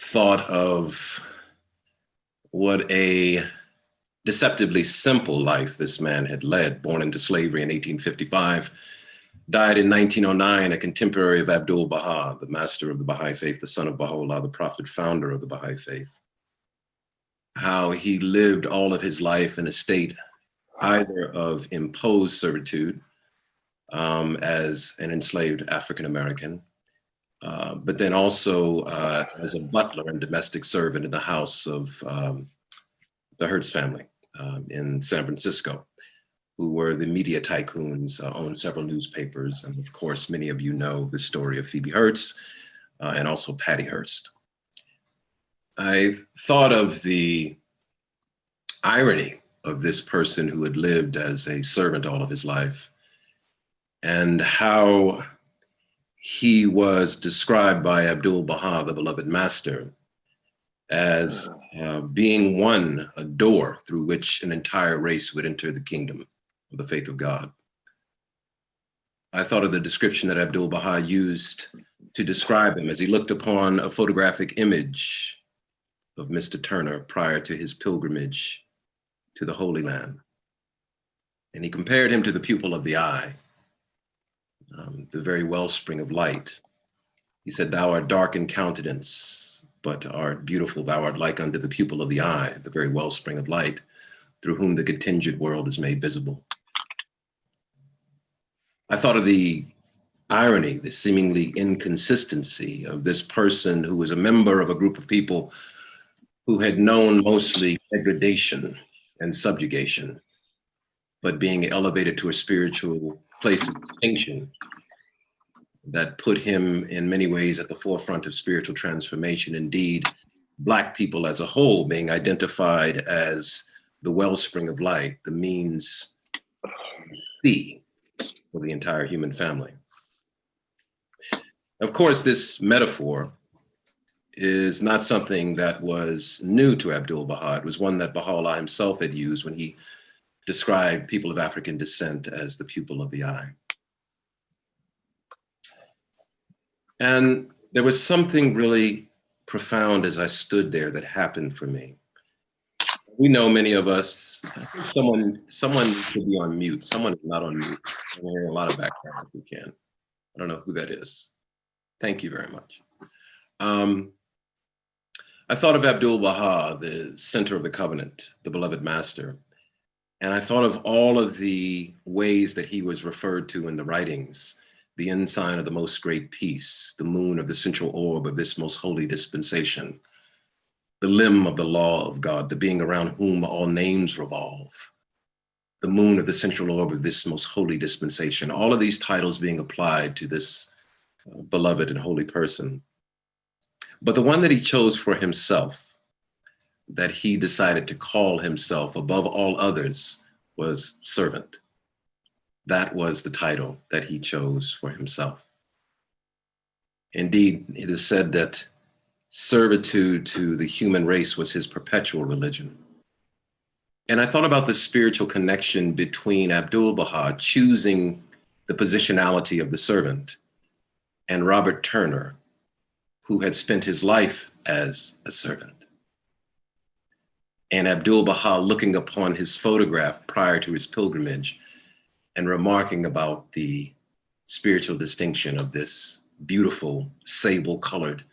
thought of what a deceptively simple life this man had led, born into slavery in 1855, died in 1909, a contemporary of Abdul-Baha, the master of the Baha'i faith, the son of Baha'u'llah, the prophet founder of the Baha'i faith. How he lived all of his life in a state either of imposed servitude as an enslaved African-American, but then also as a butler and domestic servant in the house of the Hertz family in San Francisco, who were the media tycoons, owned several newspapers. And of course, many of you know the story of Phoebe Hertz and also Patty Hearst. I thought of the irony of this person who had lived as a servant all of his life, and how he was described by Abdul-Baha, the beloved master, as being a door through which an entire race would enter the kingdom of the faith of God. I thought of the description that Abdul-Baha used to describe him as he looked upon a photographic image of Mr. Turner prior to his pilgrimage to the Holy Land. And he compared him to the pupil of the eye, the very wellspring of light. He said, "Thou art dark in countenance, but art beautiful. Thou art like unto the pupil of the eye, the very wellspring of light, through whom the contingent world is made visible." I thought of the irony, the seemingly inconsistency of this person who was a member of a group of people who had known mostly degradation and subjugation, but being elevated to a spiritual place of distinction that put him in many ways at the forefront of spiritual transformation. Indeed, Black people as a whole being identified as the wellspring of light, the means be for the entire human family. Of course, this metaphor is not something that was new to Abdul-Baha. It was one that Baha'u'llah himself had used when he described people of African descent as the pupil of the eye. And there was something really profound as I stood there that happened for me. We know, many of us, someone should be on mute. Someone is not on mute. I'm hearing a lot of background if we can. I don't know who that is. Thank you very much. I thought of Abdul-Baha, the center of the covenant, the beloved master. And I thought of all of the ways that he was referred to in the writings: the ensign of the most great peace, the moon of the central orb of this most holy dispensation, the limb of the law of God, the being around whom all names revolve, the moon of the central orb of this most holy dispensation. All of these titles being applied to this beloved and holy person. But the one that he chose for himself, that he decided to call himself above all others, was servant. That was the title that he chose for himself. Indeed, it is said that servitude to the human race was his perpetual religion. And I thought about the spiritual connection between Abdul-Baha choosing the positionality of the servant and Robert Turner, who had spent his life as a servant. And Abdul-Baha looking upon his photograph prior to his pilgrimage and remarking about the spiritual distinction of this beautiful, sable-colored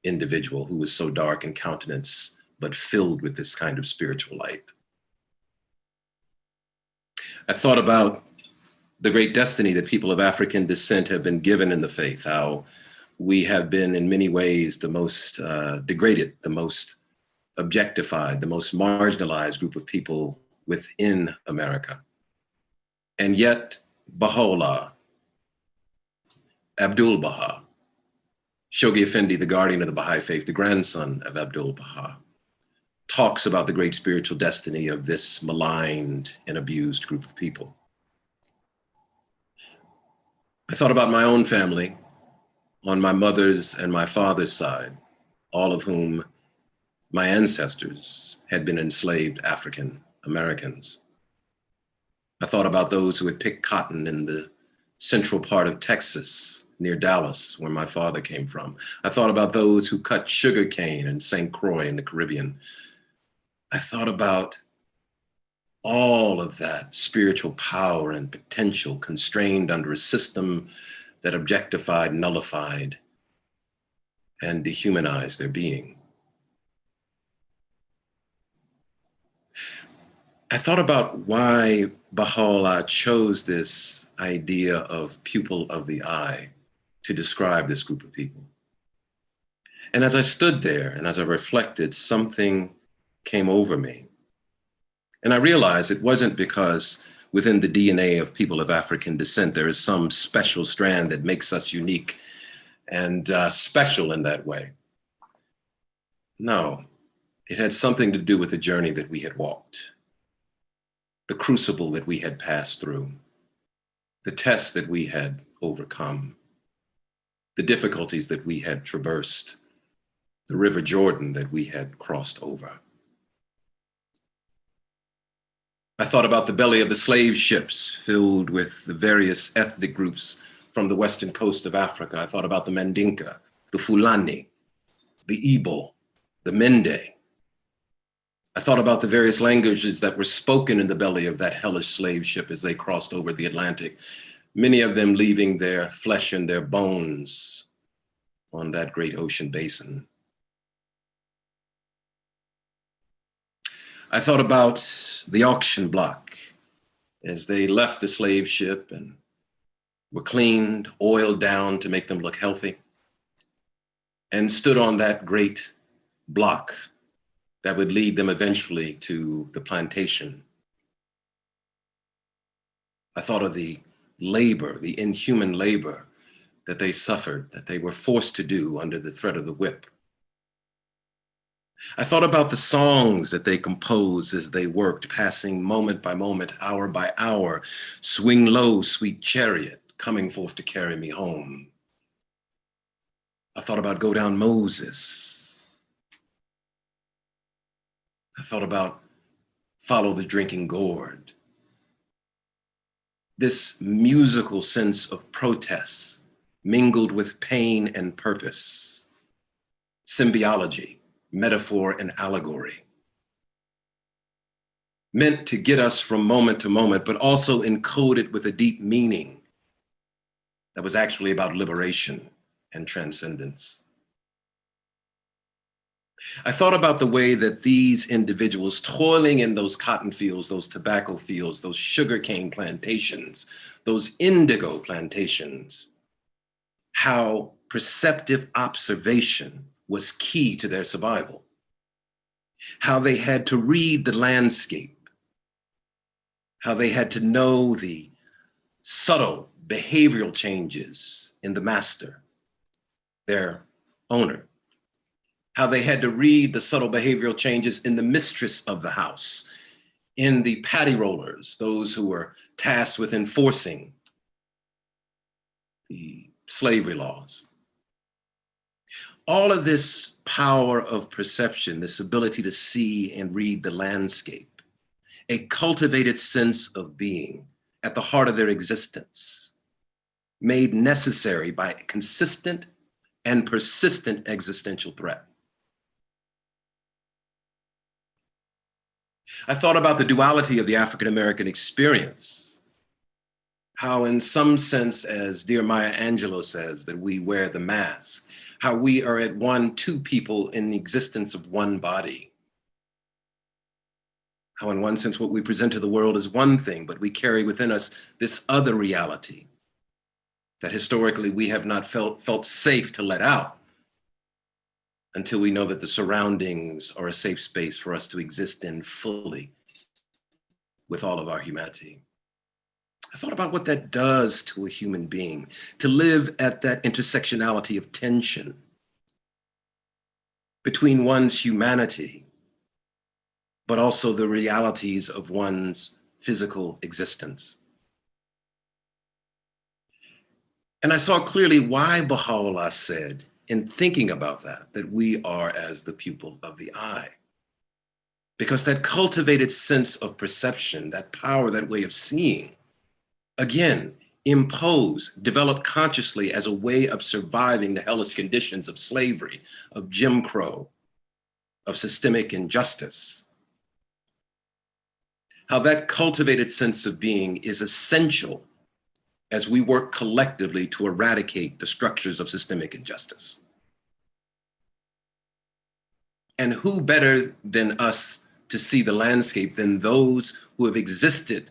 individual who was so dark in countenance, but filled with this kind of spiritual light. I thought about the great destiny that people of African descent have been given in the faith, how we have been in many ways the most degraded, the most objectified, the most marginalized group of people within America. And yet Baha'u'llah, Abdul-Baha, Shoghi Effendi, the guardian of the Baha'i faith, the grandson of Abdul-Baha, talks about the great spiritual destiny of this maligned and abused group of people. I thought about my own family on my mother's and my father's side, all of whom my ancestors had been enslaved African Americans. I thought about those who had picked cotton in the central part of Texas near Dallas, where my father came from. I thought about those who cut sugar cane in St. Croix in the Caribbean. I thought about all of that spiritual power and potential constrained under a system that objectified, nullified, and dehumanized their being. I thought about why Baha'u'llah chose this idea of pupil of the eye to describe this group of people. And as I stood there and as I reflected, something came over me. And I realized it wasn't because within the DNA of people of African descent, there is some special strand that makes us unique and special in that way. No, it had something to do with the journey that we had walked, the crucible that we had passed through, the tests that we had overcome, the difficulties that we had traversed, the River Jordan that we had crossed over. I thought about the belly of the slave ships filled with the various ethnic groups from the western coast of Africa. I thought about the Mandinka, the Fulani, the Igbo, the Mende. I thought about the various languages that were spoken in the belly of that hellish slave ship as they crossed over the Atlantic, many of them leaving their flesh and their bones on that great ocean basin. I thought about the auction block as they left the slave ship and were cleaned, oiled down to make them look healthy, and stood on that great block that would lead them eventually to the plantation. I thought of the labor, the inhuman labor that they suffered, that they were forced to do under the threat of the whip. I thought about the songs that they composed as they worked, passing moment by moment, hour by hour, swing low, sweet chariot, coming forth to carry me home. I thought about Go Down Moses. I thought about Follow the Drinking Gourd. This musical sense of protest mingled with pain and purpose, symbiology, metaphor and allegory, meant to get us from moment to moment, but also encoded with a deep meaning that was actually about liberation and transcendence. I thought about the way that these individuals toiling in those cotton fields, those tobacco fields, those sugarcane plantations, those indigo plantations, how perceptive observation was key to their survival, how they had to read the landscape, how they had to know the subtle behavioral changes in the master, their owner, how they had to read the subtle behavioral changes in the mistress of the house, in the patty rollers, those who were tasked with enforcing the slavery laws. All of this power of perception, this ability to see and read the landscape, a cultivated sense of being at the heart of their existence, made necessary by a consistent and persistent existential threat. I thought about the duality of the African-American experience, how in some sense, as dear Maya Angelou says, that we wear the mask, how we are at one, two people in the existence of one body. How in one sense, what we present to the world is one thing, but we carry within us this other reality that historically we have not felt safe to let out until we know that the surroundings are a safe space for us to exist in fully with all of our humanity. I thought about what that does to a human being, to live at that intersectionality of tension between one's humanity, but also the realities of one's physical existence. And I saw clearly why Baha'u'llah said, in thinking about that we are as the pupil of the eye. Because that cultivated sense of perception, that power, that way of seeing, again, imposed, developed consciously as a way of surviving the hellish conditions of slavery, of Jim Crow, of systemic injustice. How that cultivated sense of being is essential as we work collectively to eradicate the structures of systemic injustice. And who better than us to see the landscape than those who have existed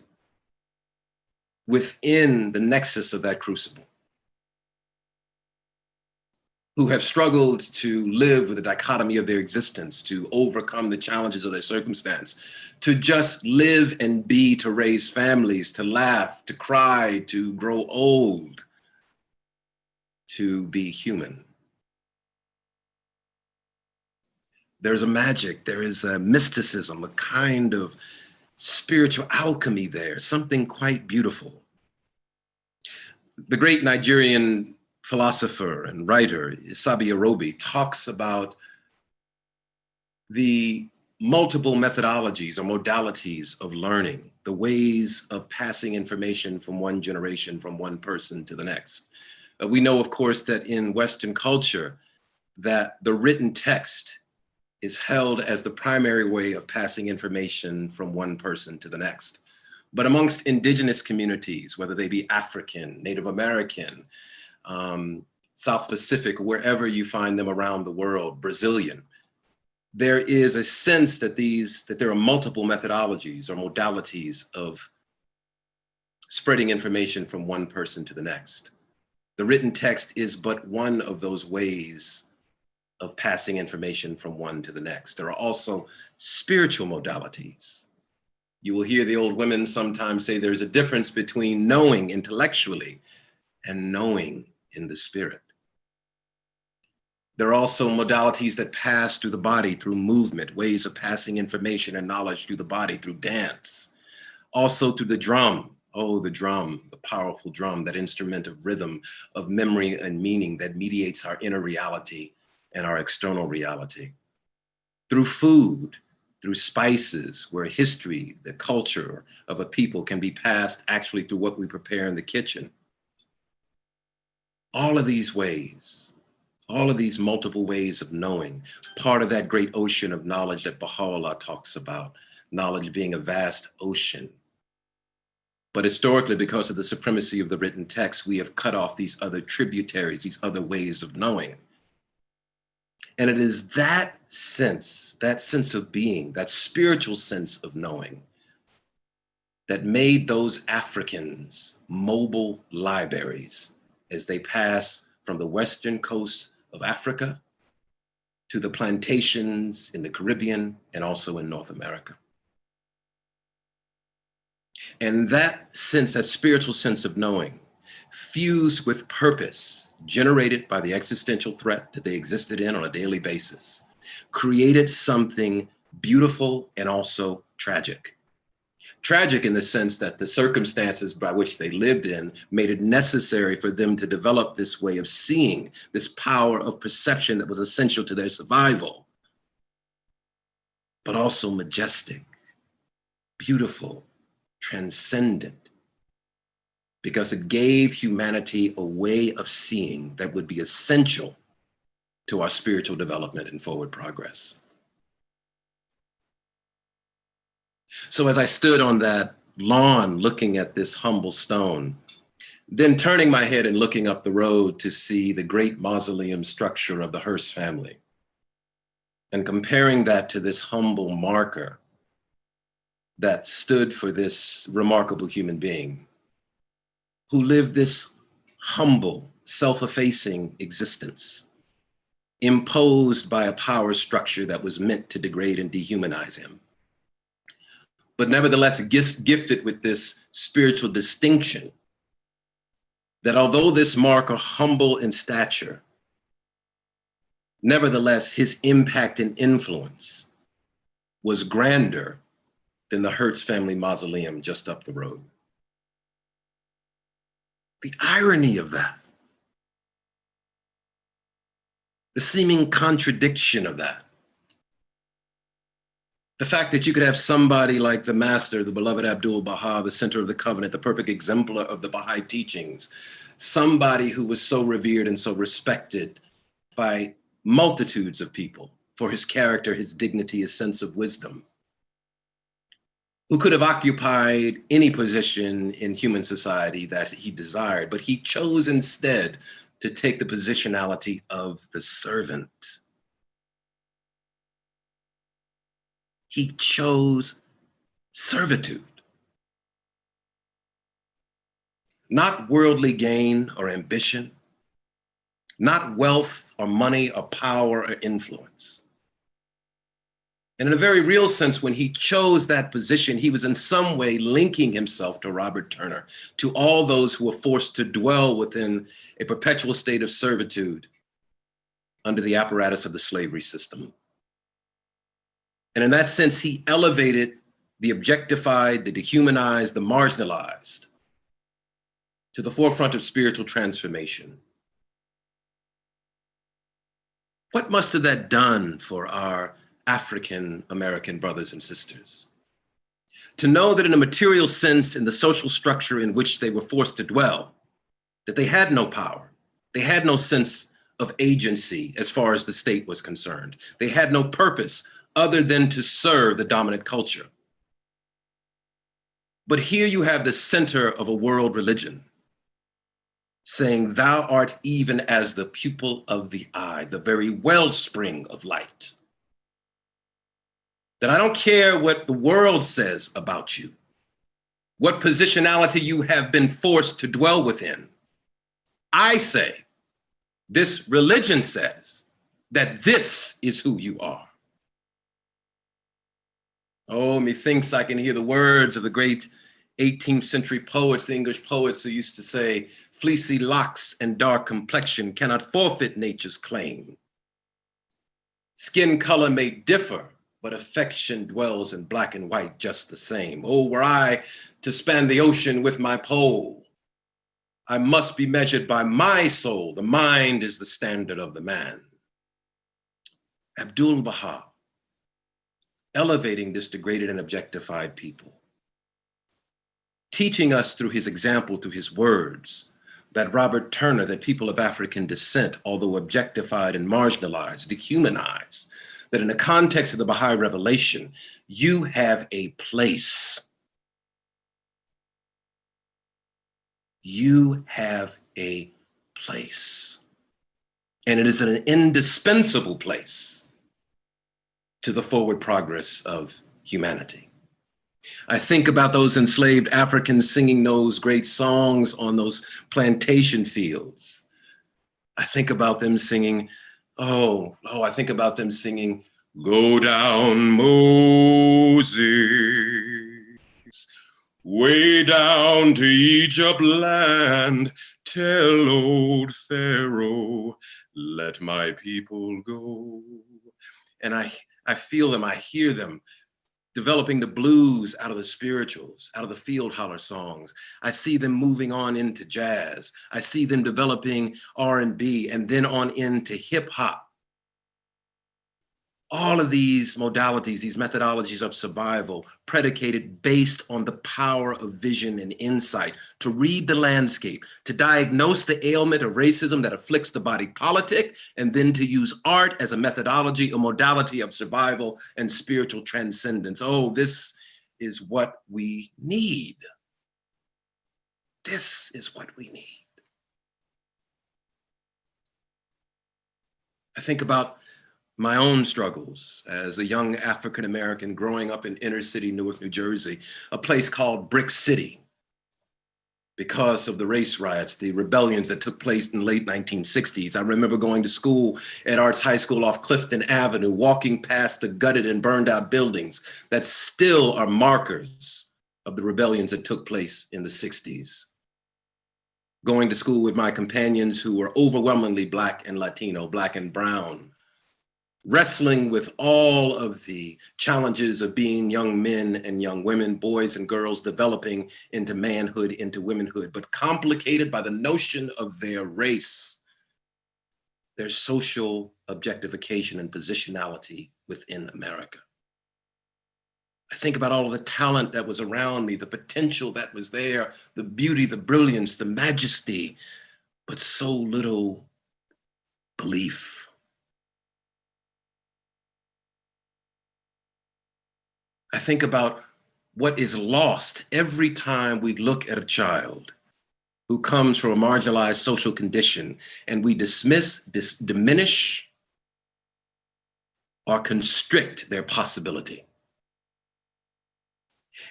within the nexus of that crucible, who have struggled to live with the dichotomy of their existence, to overcome the challenges of their circumstance, to just live and be, to raise families, to laugh, to cry, to grow old, to be human. There's a magic, there is a mysticism, a kind of spiritual alchemy there, something quite beautiful. The great Nigerian philosopher and writer, Isabi Arobi, talks about the multiple methodologies or modalities of learning, the ways of passing information from one generation, from one person to the next. We know, of course, that in Western culture, that the written text is held as the primary way of passing information from one person to the next. But amongst indigenous communities, whether they be African, Native American, South Pacific, wherever you find them around the world, Brazilian, there is a sense that there are multiple methodologies or modalities of spreading information from one person to the next. The written text is but one of those ways of passing information from one to the next. There are also spiritual modalities. You will hear the old women sometimes say there's a difference between knowing intellectually and knowing in the spirit. There are also modalities that pass through the body, through movement, ways of passing information and knowledge through the body, through dance. Also through the drum. Oh, the drum, the powerful drum, that instrument of rhythm, of memory and meaning that mediates our inner reality and our external reality. Through food, through spices, where history, the culture of a people can be passed actually through what we prepare in the kitchen. All of these ways, all of these multiple ways of knowing, part of that great ocean of knowledge that Baha'u'llah talks about, knowledge being a vast ocean. But historically, because of the supremacy of the written text, we have cut off these other tributaries, these other ways of knowing. And it is that sense of being, that spiritual sense of knowing, that made those Africans mobile libraries as they pass from the western coast of Africa to the plantations in the Caribbean and also in North America. And that sense, that spiritual sense of knowing, fused with purpose, generated by the existential threat that they existed in on a daily basis, created something beautiful and also tragic. Tragic in the sense that the circumstances by which they lived in made it necessary for them to develop this way of seeing, this power of perception that was essential to their survival, but also majestic, beautiful, transcendent, because it gave humanity a way of seeing that would be essential to our spiritual development and forward progress. So as I stood on that lawn looking at this humble stone, then turning my head and looking up the road to see the great mausoleum structure of the Hearst family, and comparing that to this humble marker that stood for this remarkable human being who lived this humble, self-effacing existence, imposed by a power structure that was meant to degrade and dehumanize him, but nevertheless gifted with this spiritual distinction that although this marker humble in stature, nevertheless his impact and influence was grander than the Hertz family mausoleum just up the road. The irony of that, the seeming contradiction of that. The fact that you could have somebody like the master, the beloved Abdul-Baha, the center of the covenant, the perfect exemplar of the Baha'i teachings, somebody who was so revered and so respected by multitudes of people for his character, his dignity, his sense of wisdom, who could have occupied any position in human society that he desired, but he chose instead to take the positionality of the servant. He chose servitude. Not worldly gain or ambition, not wealth or money or power or influence. And in a very real sense, when he chose that position, he was in some way linking himself to Robert Turner, to all those who were forced to dwell within a perpetual state of servitude under the apparatus of the slavery system. And in that sense, he elevated the objectified, the dehumanized, the marginalized to the forefront of spiritual transformation. What must have that done for our African American brothers and sisters? To know that in a material sense, in the social structure in which they were forced to dwell, that they had no power, they had no sense of agency as far as the state was concerned. They had no purpose other than to serve the dominant culture. But here you have the center of a world religion saying, thou art even as the pupil of the eye, the very wellspring of light. That I don't care what the world says about you, what positionality you have been forced to dwell within. I say, this religion says that this is who you are. Oh, methinks I can hear the words of the great 18th century poets, the English poets who used to say, fleecy locks and dark complexion cannot forfeit nature's claim. Skin color may differ, but affection dwells in black and white just the same. Oh, were I to span the ocean with my pole, I must be measured by my soul. The mind is the standard of the man. Abdul-Baha, elevating this degraded and objectified people, teaching us through his example, through his words, that Robert Turner, that people of African descent, although objectified and marginalized, dehumanized, that in the context of the Baha'i revelation, you have a place. You have a place. And it is an indispensable place to the forward progress of humanity. I think about those enslaved Africans singing those great songs on those plantation fields. I think about them singing, I think about them singing, go down, Moses, way down to Egypt land, tell old Pharaoh, let my people go. And I feel them, I hear them, developing the blues out of the spirituals, out of the field holler songs. I see them moving on into jazz. I see them developing R&B and then on into hip hop. All of these modalities, these methodologies of survival, predicated based on the power of vision and insight, to read the landscape, to diagnose the ailment of racism that afflicts the body politic, and then to use art as a methodology, a modality of survival and spiritual transcendence. Oh, this is what we need. This is what we need. I think about my own struggles as a young African-American growing up in inner city Newark, New Jersey, a place called Brick City, because of the race riots, the rebellions that took place in the late 1960s. I remember going to school at Arts High School off Clifton Avenue, walking past the gutted and burned out buildings that still are markers of the rebellions that took place in the 60s. Going to school with my companions who were overwhelmingly Black and Latino, Black and brown, wrestling with all of the challenges of being young men and young women, boys and girls developing into manhood, into womanhood, but complicated by the notion of their race. their social objectification and positionality within America. I think about all of the talent that was around me, the potential that was there, the beauty, the brilliance, the majesty, but so little belief. I think about what is lost every time we look at a child who comes from a marginalized social condition and we dismiss, diminish, or constrict their possibility.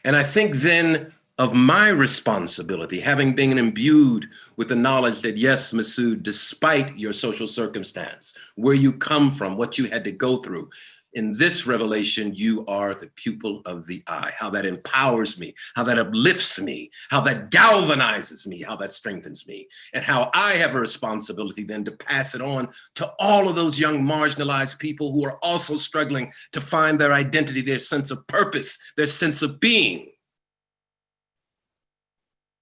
And I think then of my responsibility, having been imbued with the knowledge that, yes, Masood, despite your social circumstance, where you come from, what you had to go through, in this revelation, you are the pupil of the eye, how that empowers me, how that uplifts me, how that galvanizes me, how that strengthens me, and how I have a responsibility then to pass it on to all of those young marginalized people who are also struggling to find their identity, their sense of purpose, their sense of being.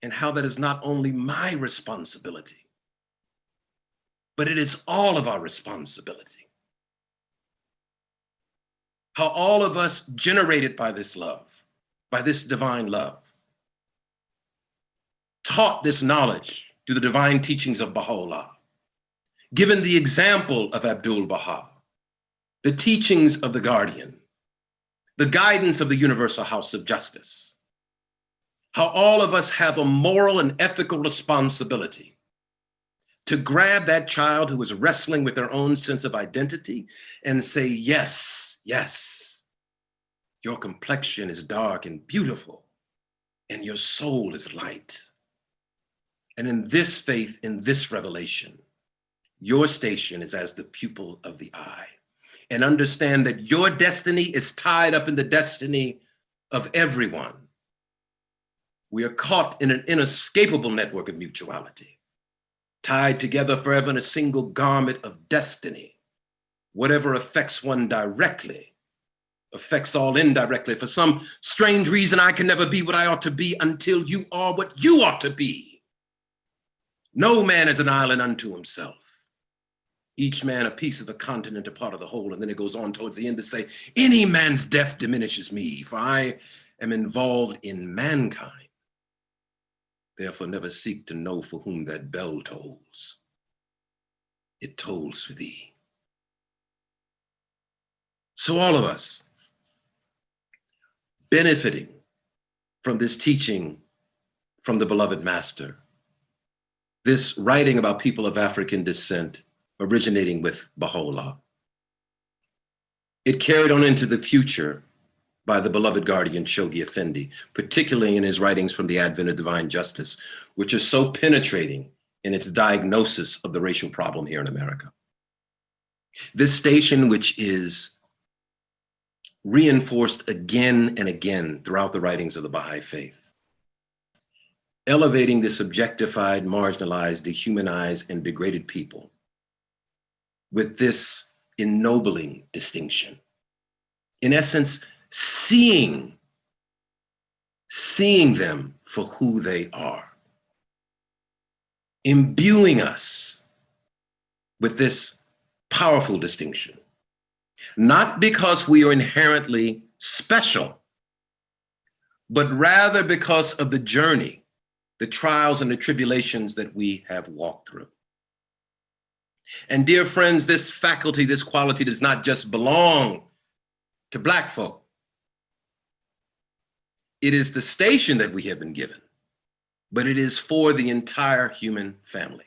And how that is not only my responsibility, but it is all of our responsibility. How all of us generated by this love, by this divine love, taught this knowledge through the divine teachings of Baha'u'llah, given the example of Abdul Baha, the teachings of the Guardian, the guidance of the Universal House of Justice, how all of us have a moral and ethical responsibility to grab that child who is wrestling with their own sense of identity and say, yes, yes, your complexion is dark and beautiful, and your soul is light. And in this faith, in this revelation, your station is as the pupil of the eye. And understand that your destiny is tied up in the destiny of everyone. We are caught in an inescapable network of mutuality, tied together forever in a single garment of destiny. Whatever affects one directly affects all indirectly. For some strange reason, I can never be what I ought to be until you are what you ought to be. No man is an island unto himself. Each man a piece of the continent, a part of the whole. And then it goes on towards the end to say, any man's death diminishes me, for I am involved in mankind. Therefore, never seek to know for whom that bell tolls. It tolls for thee. So all of us benefiting from this teaching from the beloved master, this writing about people of African descent originating with Baha'u'llah. It carried on into the future by the beloved guardian Shoghi Effendi, particularly in his writings from the Advent of Divine Justice, which are so penetrating in its diagnosis of the racial problem here in America. This station, which is reinforced again and again throughout the writings of the Baha'i faith, elevating this objectified, marginalized, dehumanized, and degraded people with this ennobling distinction. In essence, seeing them for who they are, imbuing us with this powerful distinction, not because we are inherently special, but rather because of the journey, the trials and the tribulations that we have walked through. And dear friends, this faculty, this quality does not just belong to Black folk. It is the station that we have been given, but it is for the entire human family.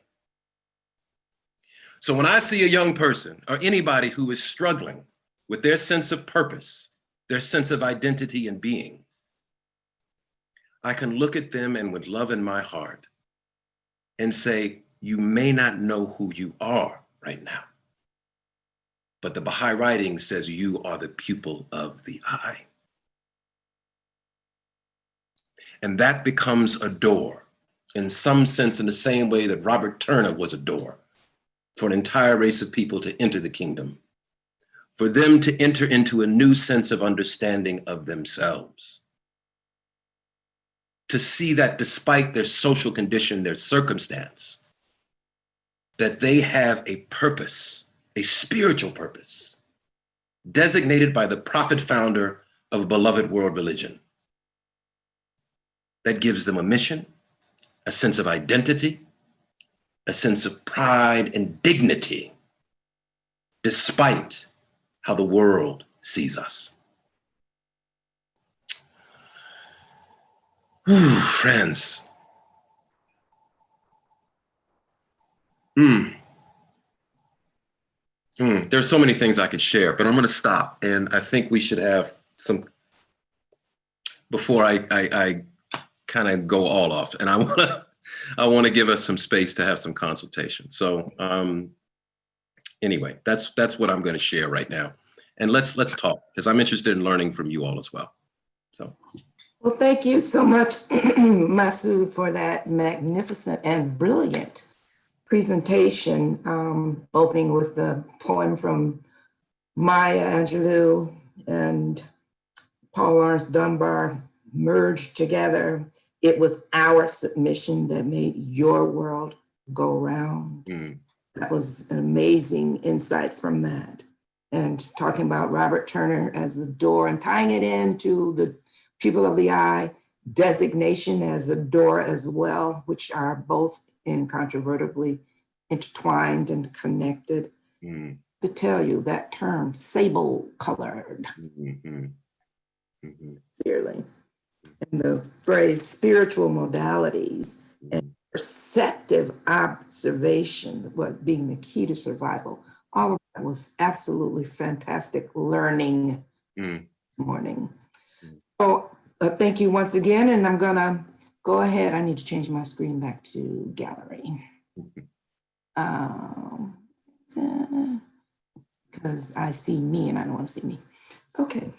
So when I see a young person or anybody who is struggling with their sense of purpose, their sense of identity and being, I can look at them and with love in my heart and say, you may not know who you are right now, but the Baha'i writing says you are the pupil of the eye. And that becomes a door, in some sense, in the same way that Robert Turner was a door for an entire race of people to enter the kingdom, for them to enter into a new sense of understanding of themselves, to see that despite their social condition, their circumstance, that they have a purpose, a spiritual purpose, designated by the prophet founder of a beloved world religion that gives them a mission, a sense of identity, a sense of pride and dignity, despite how the world sees us. Whew, friends. There's so many things I could share, but I'm going to stop. And I think we should have some, before I kind of go all off, and I want to give us some space to have some consultation. So anyway, that's what I'm going to share right now. And let's talk, because I'm interested in learning from you all as well. So. Well, thank you so much, Masood, for that magnificent and brilliant presentation, opening with the poem from Maya Angelou and Paul Laurence Dunbar merged together. It was our submission that made your world go round. That was an amazing insight from that. And talking about Robert Turner as the door and tying it into the pupil of the eye, designation as a door as well, which are both incontrovertibly intertwined and connected. To tell you that term, sable colored, sincerely. And the phrase spiritual modalities and perceptive observation, what being the key to survival, all of that was absolutely fantastic learning this morning. So thank you once again, and I'm gonna go ahead. I need to change my screen back to gallery. Because I see me and I don't want to see me. Okay.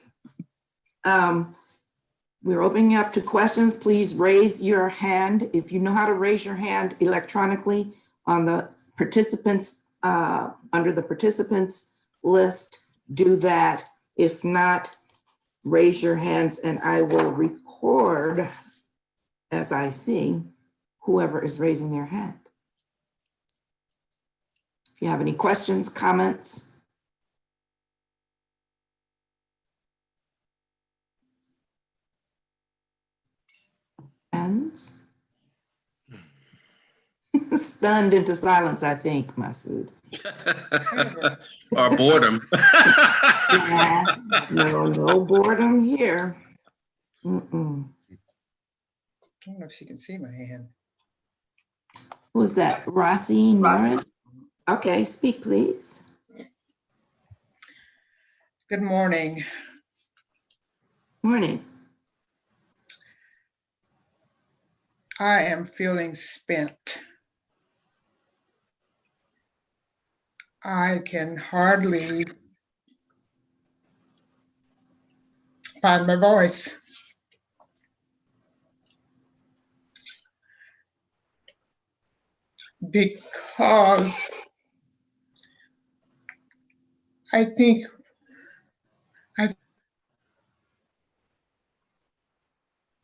We're opening up to questions. Please raise your hand. If you know how to raise your hand electronically on the participants, under the participants list, do that. If not, raise your hands and I will record as I see whoever is raising their hand. If you have any questions, comments. Hands. Stunned into silence, I think, Masood. Or boredom. Yeah, no boredom here. I don't know if she can see my hand. Who's that? Rossi Norris? Okay, speak please. Good morning. Morning. I am feeling spent. I can hardly find my voice. Because I think I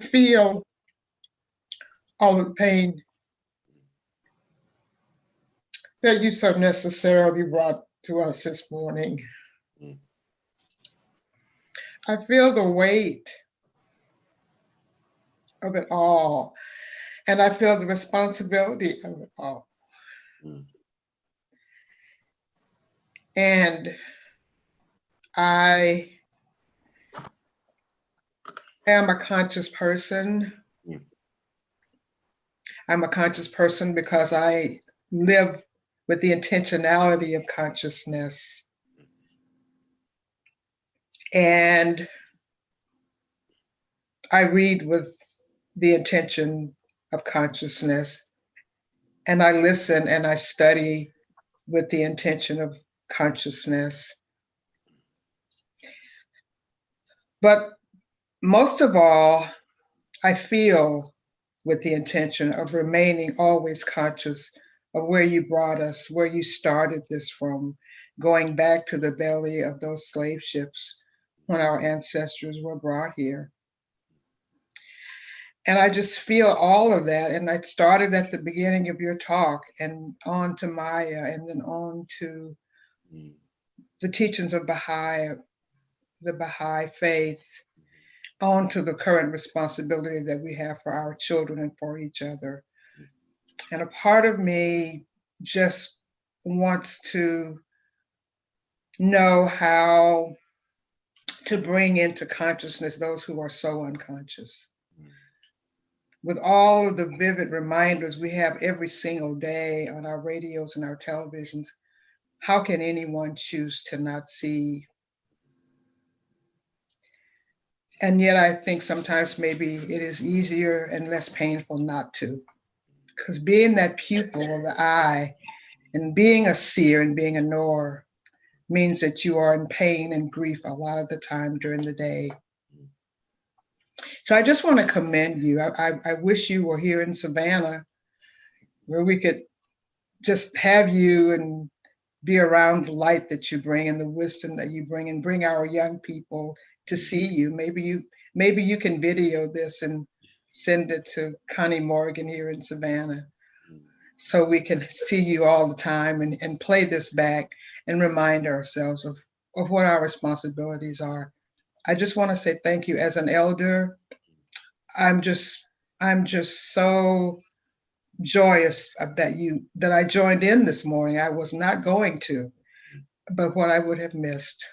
feel all the pain that you so necessarily brought to us this morning. I feel the weight of it all, and I feel the responsibility of it all. And I am a conscious person. I'm a conscious person because I live with the intentionality of consciousness. And I read with the intention of consciousness. And I listen and I study with the intention of consciousness. But most of all, I feel with the intention of remaining always conscious of where you brought us, where you started this from, going back to the belly of those slave ships when our ancestors were brought here. And I just feel all of that. And I started at the beginning of your talk and on to Maya and then on to the teachings of Baha'i, the Baha'i faith, on to the current responsibility that we have for our children and for each other. And a part of me just wants to know how to bring into consciousness those who are so unconscious. With all of the vivid reminders we have every single day on our radios and our televisions, how can anyone choose to not see? And yet I think sometimes maybe it is easier and less painful not to. Because being that pupil of the eye and being a seer and being a knower means that you are in pain and grief a lot of the time during the day. So I just want to commend you. I wish you were here in Savannah where we could just have you and be around the light that you bring and the wisdom that you bring and bring our young people to see you. Maybe you can video this and send it to Connie Morgan here in Savannah so we can see you all the time and play this back and remind ourselves of what our responsibilities are. I just want to say thank you as an elder. I'm just so joyous that I joined in this morning. I was not going to, but what I would have missed.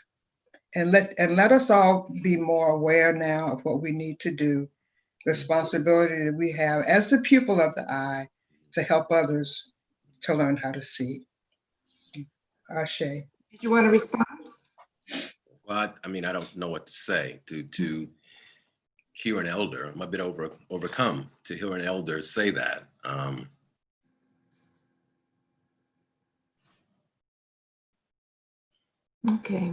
And let us all be more aware now of what we need to do, the responsibility that we have as the pupil of the eye to help others to learn how to see. Ashe. Did you want to respond? Well, I mean, I don't know what to say to hear an elder. I'm a bit overcome to hear an elder say that. Okay.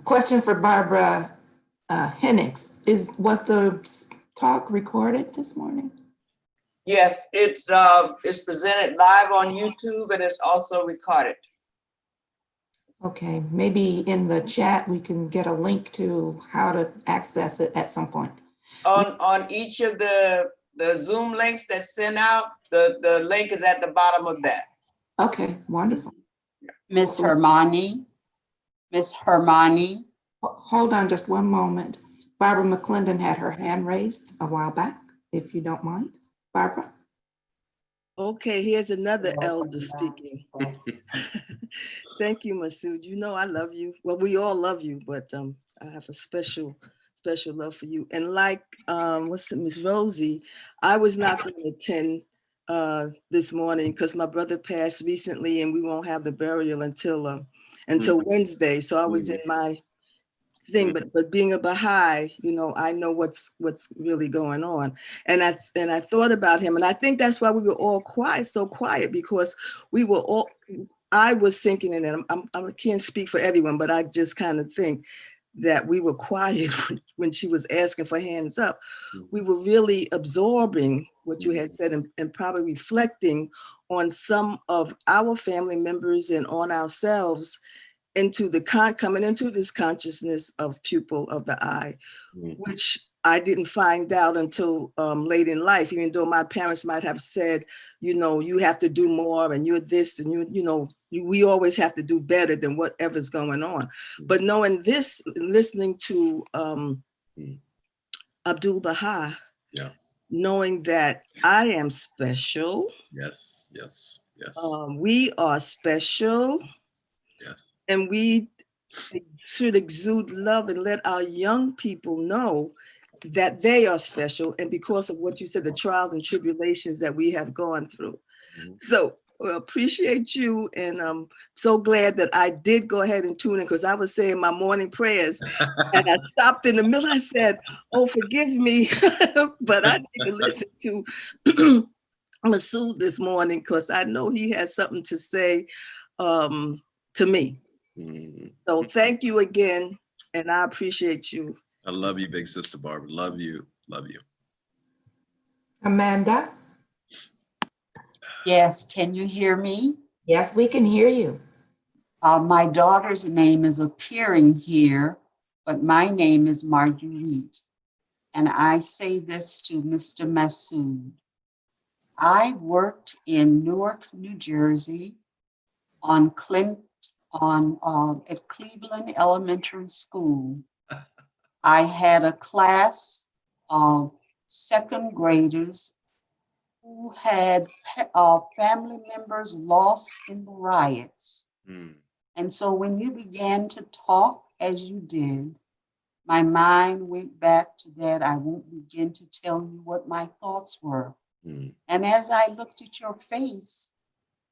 Question for Barbara Hennix. Was the talk recorded this morning? Yes, it's presented live on YouTube and it's also recorded. Okay, maybe in the chat we can get a link to how to access it at some point. On each of the Zoom links that's sent out, the link is at the bottom of that. Okay, wonderful. Miss Hermione. Hold on just one moment. Barbara McClendon had her hand raised a while back, if you don't mind. Barbara? Okay, here's another elder speaking. Thank you, Masood. You know I love you. Well, we all love you, but I have a special love for you. And like Miss Rosie, I was not going to attend this morning because my brother passed recently and we won't have the burial until Wednesday. So I was in my thing, but being a Baha'i, you know, I know what's really going on. And I thought about him, and I think that's why we were all so quiet, because we were all, I was thinking, and I can't speak for everyone, but I just kind of think that we were quiet when she was asking for hands up. We were really absorbing what you had said and probably reflecting on some of our family members and on ourselves coming into this consciousness of pupil of the eye, which I didn't find out until late in life, even though my parents might have said, you know, you have to do more and you're this and you know, we always have to do better than whatever's going on. But knowing this, listening to Abdul Baha, knowing that I am special. Yes, yes, yes. We are special. Yes. And we should exude love and let our young people know that they are special. And because of what you said, the trials and tribulations that we have gone through. So I appreciate you. And I'm so glad that I did go ahead and tune in, because I was saying my morning prayers and I stopped in the middle. I said, oh, forgive me, but I need to listen to Masood this morning because I know he has something to say to me. So thank you again, and I appreciate you. I love you, big sister Barbara. Love you, love you. Amanda? Yes, can you hear me? Yes, we can hear you. My daughter's name is appearing here, but my name is Marguerite. and I say this to Mr. Masood. I worked in Newark, New Jersey at Cleveland Elementary School. I had a class of second graders who had family members lost in the riots. And so when you began to talk as you did, my mind went back to that. I won't begin to tell you what my thoughts were. And as I looked at your face,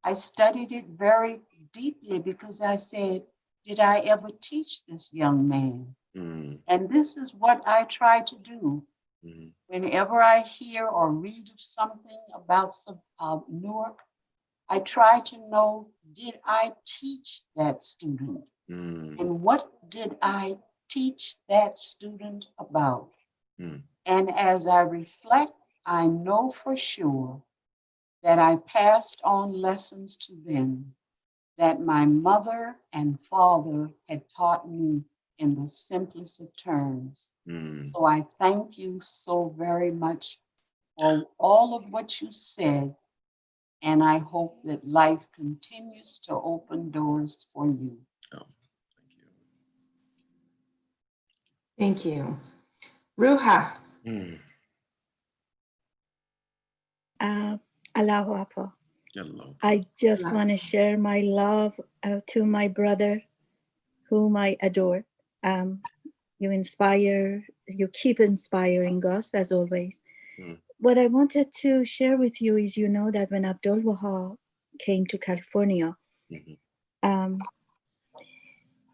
I studied it very deeply because I said, did I ever teach this young man? And this is what I try to do. Whenever I hear or read of something about Newark, I try to know, did I teach that student? And what did I teach that student about? And as I reflect, I know for sure that I passed on lessons to them that my mother and father had taught me in the simplest of terms. So I thank you so very much for all of what you said. And I hope that life continues to open doors for you. Thank you. Ruha. Allahu Akbar. Hello. I just want to share my love to my brother, whom I adore. You inspire, you keep inspiring us as always. What I wanted to share with you is, you know, that when Abdul Wahab came to California,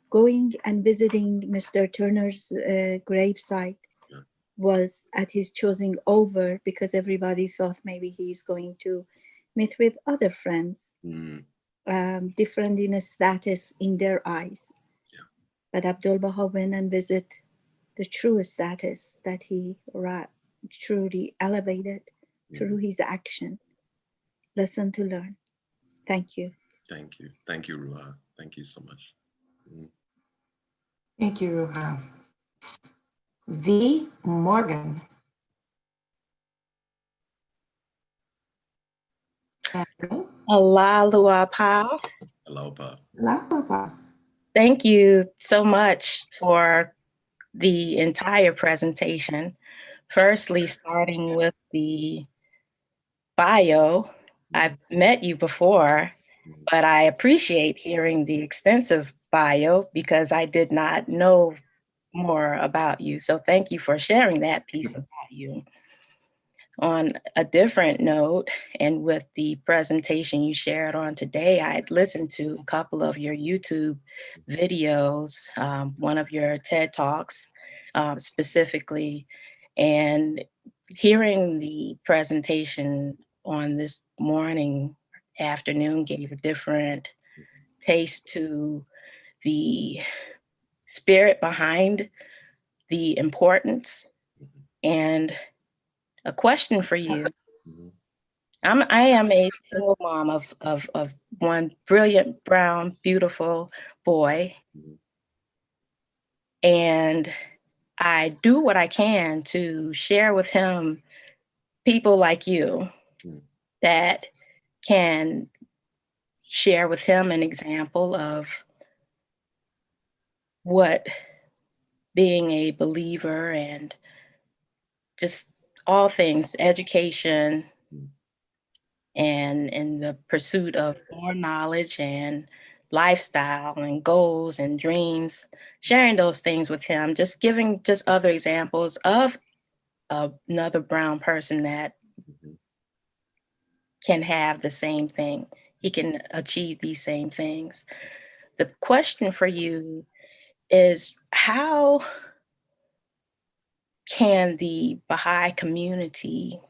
going and visiting Mr. Turner's gravesite was at his choosing over, because everybody thought maybe he's going to meet with other friends, different in a status in their eyes. But Abdul Baha went and visit the true status that he truly elevated through his action. Lesson to learn. Thank you. Thank you. Thank you, Ruha. Thank you so much. Thank you, Ruha. V. Morgan. Aloha, Pa. Aloha. Aloha. Thank you so much for the entire presentation. Firstly, starting with the bio. I've met you before, but I appreciate hearing the extensive bio because I did not know more about you. So thank you for sharing that piece about you. On a different note, and with the presentation you shared on today, I had listened to a couple of your YouTube videos, one of your TED Talks specifically, and hearing the presentation on this afternoon gave a different taste to the spirit behind the importance. And a question for you. I am a single mom of one brilliant, brown, beautiful boy. And I do what I can to share with him people like you that can share with him an example of what being a believer and just all things, education, and in the pursuit of more knowledge and lifestyle and goals and dreams, sharing those things with him, just giving just other examples of another brown person that can have the same thing. He can achieve these same things. The question for you is, how can the Baha'i community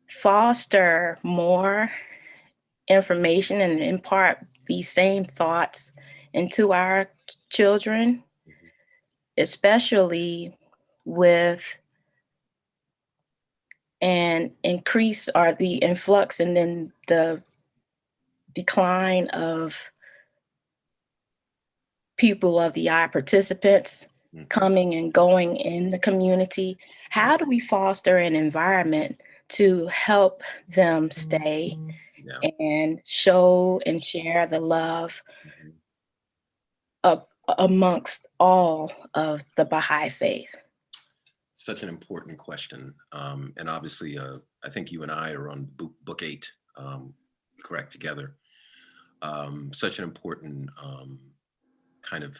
foster more information and impart these same thoughts into our children, especially with an increase or the influx and then the decline of pupil of the eye participants coming and going in the community. How do we foster an environment to help them stay and show and share the love amongst all of the Baha'i faith? Such an important question. And obviously, I think you and I are on book 8, correct, together. Such an important kind of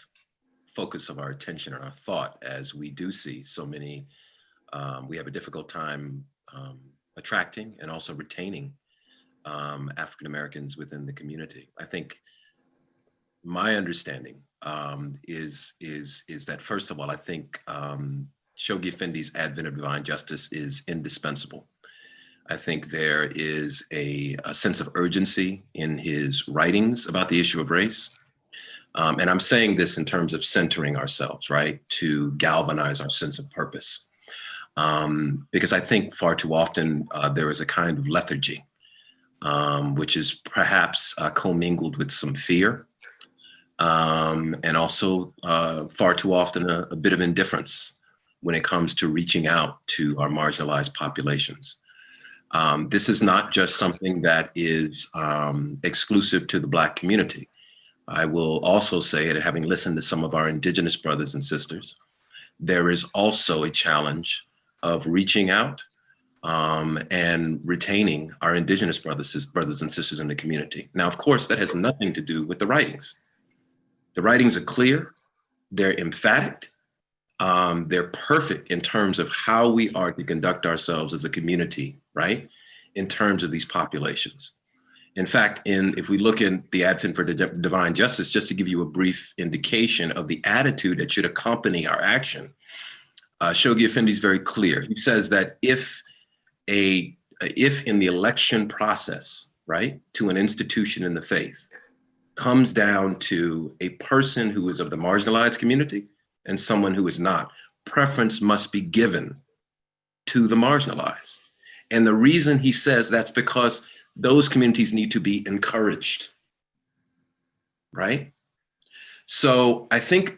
focus of our attention and our thought, as we do see so many, we have a difficult time attracting and also retaining African Americans within the community. I think my understanding is that, first of all, I think Shoghi Effendi's Advent of Divine Justice is indispensable. I think there is a sense of urgency in his writings about the issue of race. And I'm saying this in terms of centering ourselves, right? To galvanize our sense of purpose. Because I think far too often there is a kind of lethargy, which is perhaps commingled with some fear. And also far too often a bit of indifference when it comes to reaching out to our marginalized populations. This is not just something that is exclusive to the Black community. I will also say that, having listened to some of our Indigenous brothers and sisters, there is also a challenge of reaching out and retaining our Indigenous brothers and sisters in the community. Now, of course, that has nothing to do with the writings. The writings are clear, they're emphatic, they're perfect in terms of how we are to conduct ourselves as a community, right? In terms of these populations. In fact, if we look in the Advent for Divine Justice, just to give you a brief indication of the attitude that should accompany our action, Shoghi Effendi is very clear. He says that if in the election process, right, to an institution in the faith, comes down to a person who is of the marginalized community and someone who is not, preference must be given to the marginalized. And the reason he says that's because those communities need to be encouraged, right? So I think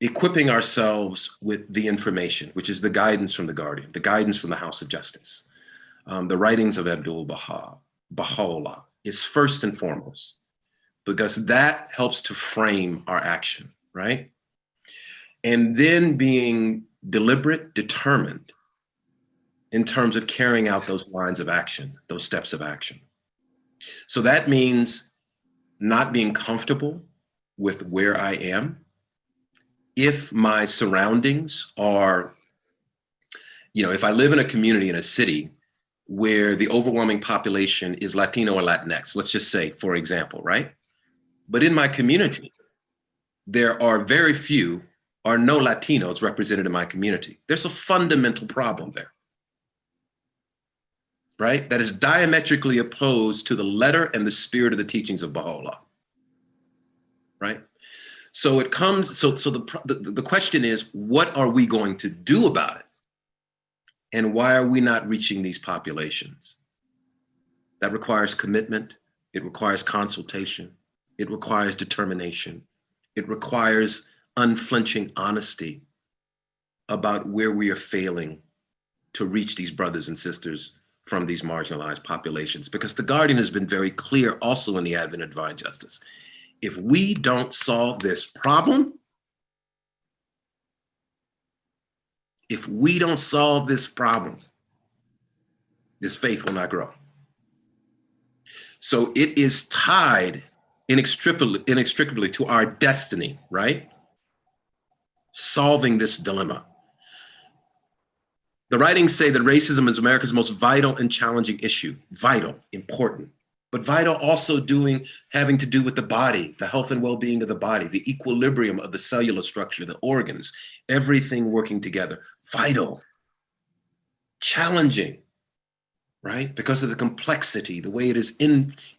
equipping ourselves with the information, which is the guidance from the Guardian, the guidance from the House of Justice, the writings of Baha'u'llah, is first and foremost, because that helps to frame our action, right? And then being deliberate, determined in terms of carrying out those lines of action, those steps of action. So that means not being comfortable with where I am. If my surroundings are, if I live in a community, in a city where the overwhelming population is Latino or Latinx, let's just say, for example, right? But in my community, there are very few or no Latinos represented in my community. There's a fundamental problem there, right? That is diametrically opposed to the letter and the spirit of the teachings of Baha'u'llah, right? So it comes, so the question is, what are we going to do about it? And why are we not reaching these populations? That requires commitment. It requires consultation. It requires determination. It requires unflinching honesty about where we are failing to reach these brothers and sisters from these marginalized populations. Because the Guardian has been very clear also in the Advent of Divine Justice. If we don't solve this problem, this faith will not grow. So it is tied inextricably to our destiny, right? Solving this dilemma. The writings say that racism is America's most vital and challenging issue. Vital, important, but vital also having to do with the body, the health and well-being of the body, the equilibrium of the cellular structure, the organs, everything working together. Vital, challenging, right? Because of the complexity, the way it has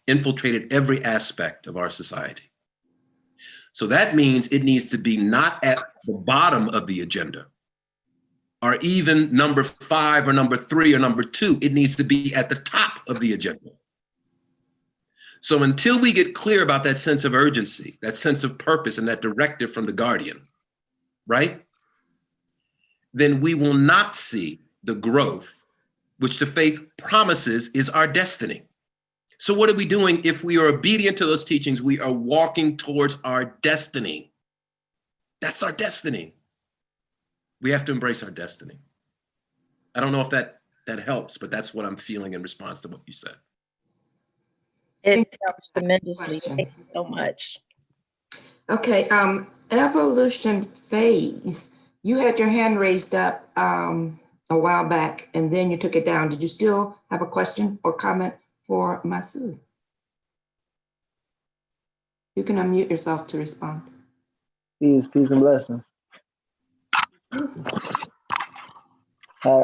infiltrated every aspect of our society. So that means it needs to be not at the bottom of the agenda, or even number 5 or number 3 or number 2. It needs to be at the top of the agenda. So until we get clear about that sense of urgency, that sense of purpose, and that directive from the Guardian, right? Then we will not see the growth which the faith promises is our destiny. So what are we doing? If we are obedient to those teachings, we are walking towards our destiny. That's our destiny. We have to embrace our destiny. I don't know if that helps, but that's what I'm feeling in response to what you said. It helps tremendously. Thank you so much. Okay, evolution phase. You had your hand raised up a while back and then you took it down. Did you still have a question or comment for Masood? You can unmute yourself to respond. Peace and blessings. Blessings. My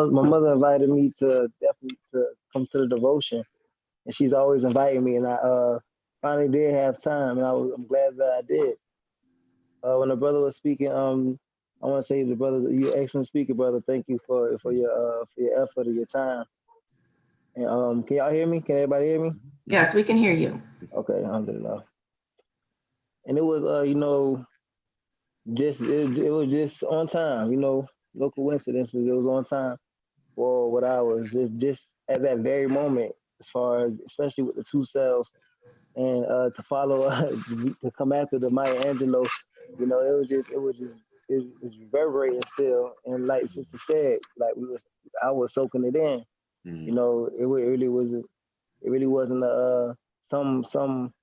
mother invited me to definitely to come to the devotion, and she's always inviting me, and I finally did have time, and I'm glad that I did. When the brother was speaking, I want to say the brother, you're an excellent speaker, brother. Thank you for your effort and your time. And can y'all hear me? Can everybody hear me? Yes, we can hear you. Okay, alhamdulillah. And it was it was just on time, no coincidences. It was on time for what I was just at that very moment, as far as especially with the two selves and to follow to come after the Maya Angelou, it was reverberating still. And like Sister said, like I was soaking it in. It really wasn't some.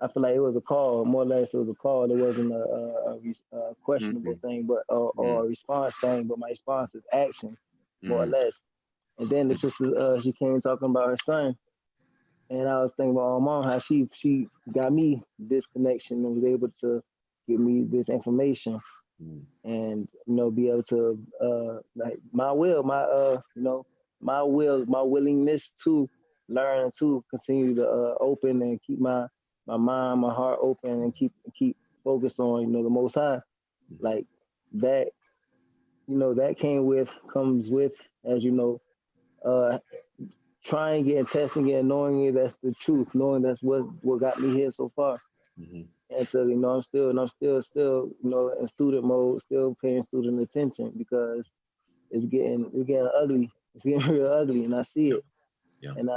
I feel like it was a call, more or less. It was a call. It wasn't a questionable thing, but or a response thing. But my response is action, more or less. And then the sister, she came talking about her son, and I was thinking about my mom, how she got me this connection and was able to give me this information, and be able to like my willingness to learn and to continue to open and keep my mind, my heart open and keep focused on the Most High, like that. That comes with, as trying it and testing it and knowing it, that's the truth, knowing that's what got me here so far. And so I'm still in student mode, still paying student attention, because it's getting ugly. It's getting real ugly, and I see it. Yeah. And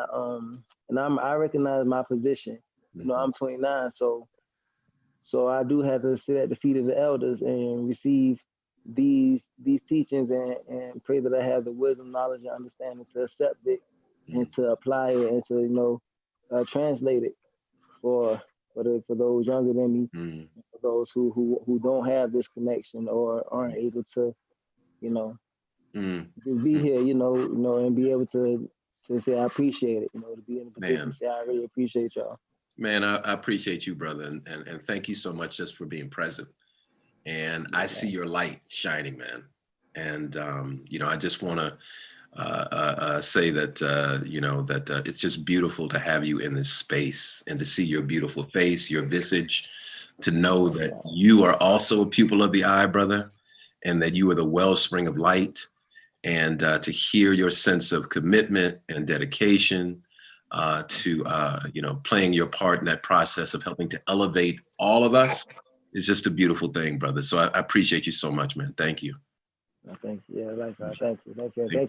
I recognize my position. I'm 29, so I do have to sit at the feet of the elders and receive these teachings and pray that I have the wisdom, knowledge, and understanding to accept it and to apply it and to translate it for those younger than me, for those who don't have this connection or aren't able to just be here, and be able to say I appreciate it, to be in a position to say I really appreciate y'all. Man, I appreciate you, brother, and thank you so much just for being present. And I see your light shining, man. And I just want to say that that it's just beautiful to have you in this space and to see your beautiful face, your visage, to know that you are also a pupil of the eye, brother, and that you are the wellspring of light, and to hear your sense of commitment and dedication to playing your part in that process of helping to elevate all of us is just a beautiful thing, brother. So I appreciate you so much, man. Thank you. Thank you. Yeah, likewise. Thank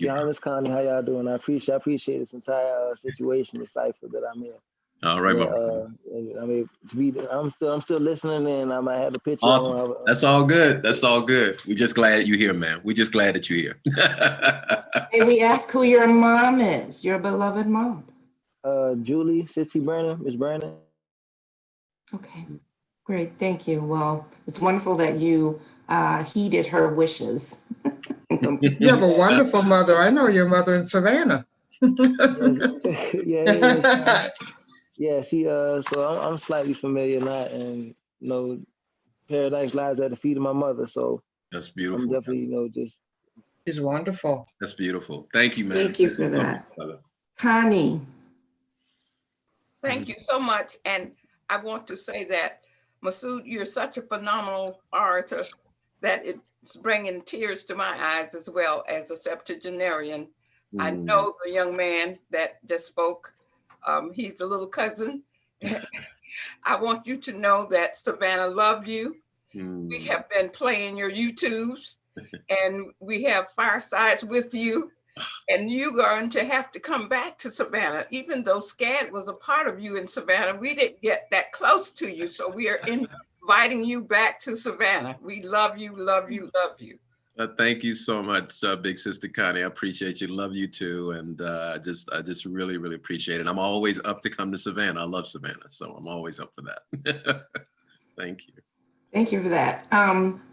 you. Alice Connie, how y'all doing? I appreciate this entire situation, the cipher that I'm in. All right, I'm still listening, and I might have a picture. Awesome. That's all good. That's all good. We're just glad you're here, man. We're just glad that you're here. Hey, we ask who your mom is, your beloved mom. Julie, Sissy Brenner, Miss Brenner. Okay, great. Thank you. Well, it's wonderful that you heeded her wishes. You have a wonderful mother. I know your mother in Savannah. Yeah, she so I'm slightly familiar now, and paradise lies at the feet of my mother, so that's beautiful. I'm definitely just she's wonderful. That's beautiful. Thank you, man. Thank you for that. Connie. Thank you so much. And I want to say that, Masood, you're such a phenomenal orator that it's bringing tears to my eyes as well as a septuagenarian. I know the young man that just spoke. He's a little cousin. I want you to know that Savannah loved you. We have been playing your YouTubes and we have firesides with you. And you're going to have to come back to Savannah. Even though SCAD was a part of you in Savannah, we didn't get that close to you. So we are inviting you back to Savannah. We love you, love you, love you. Thank you so much, Big Sister Connie. I appreciate you. Love you too. And I just really, really appreciate it. I'm always up to come to Savannah. I love Savannah. So I'm always up for that. Thank you. Thank you for that.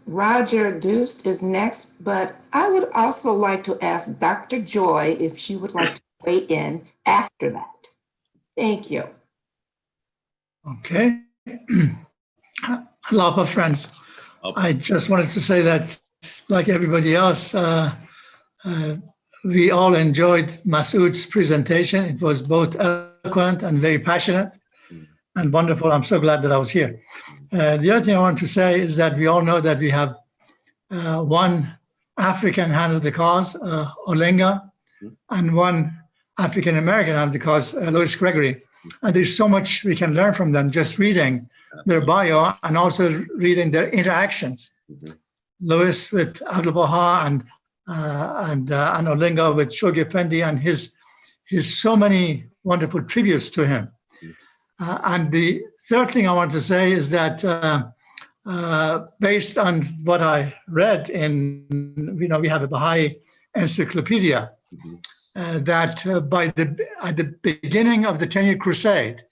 Roger Deuce is next, but I would also like to ask Dr. Joy if she would like to weigh in after that. Thank you. Okay. Hello, friends. I just wanted to say that, like everybody else, we all enjoyed Masood's presentation. It was both eloquent and very passionate and wonderful. I'm so glad that I was here. The other thing I want to say is that we all know that we have one African hand of the cause, Olenga, and one African American hand of the cause, Louis Gregory. And there's so much we can learn from them just reading their bio and also reading their interactions. Louis with Abdul Baha and Olenga with Shoghi Effendi and his so many wonderful tributes to him. And the third thing I want to say is that based on what I read in, we have a Baha'i encyclopedia, that at the beginning of the 10-year crusade,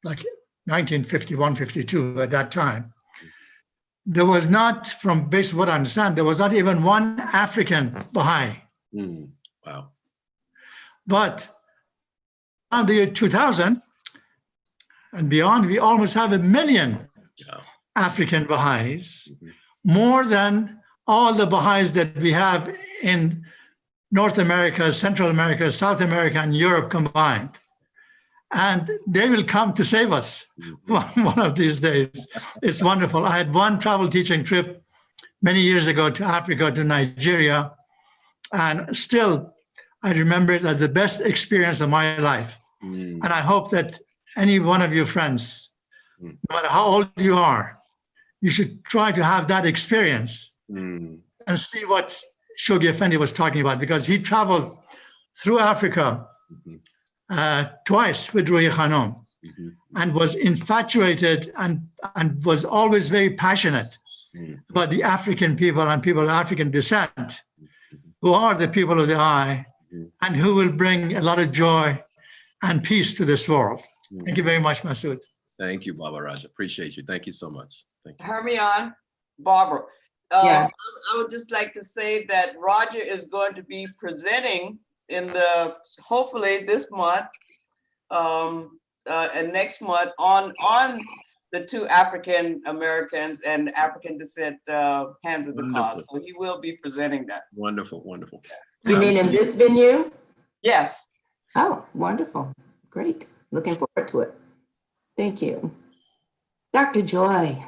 like 1951, 52 at that time, there was not, from based on what I understand, there was not even one African Baha'i. Wow. But around the year 2000, and beyond, we almost have 1 million African Baha'is, more than all the Baha'is that we have in North America, Central America, South America, and Europe combined. And they will come to save us one of these days. It's wonderful. I had one travel teaching trip many years ago to Africa, to Nigeria, and still I remember it as the best experience of my life. And I hope that any one of your friends, no matter how old you are, you should try to have that experience and see what Shoghi Effendi was talking about, because he traveled through Africa twice with Ruhi Khanum and was infatuated and was always very passionate about the African people and people of African descent, who are the people of the eye and who will bring a lot of joy and peace to this world. Thank you very much, Masood. Thank you, Baba Raja. Appreciate you. Thank you so much. Thank you. Hermione, Barbara. I would just like to say that Roger is going to be presenting in hopefully this month and next month on the two African Americans and African descent hands of the cause. So he will be presenting that. Wonderful, wonderful. You mean in this venue? Yes. Oh, wonderful. Great. Looking forward to it. Thank you. Dr. Joy.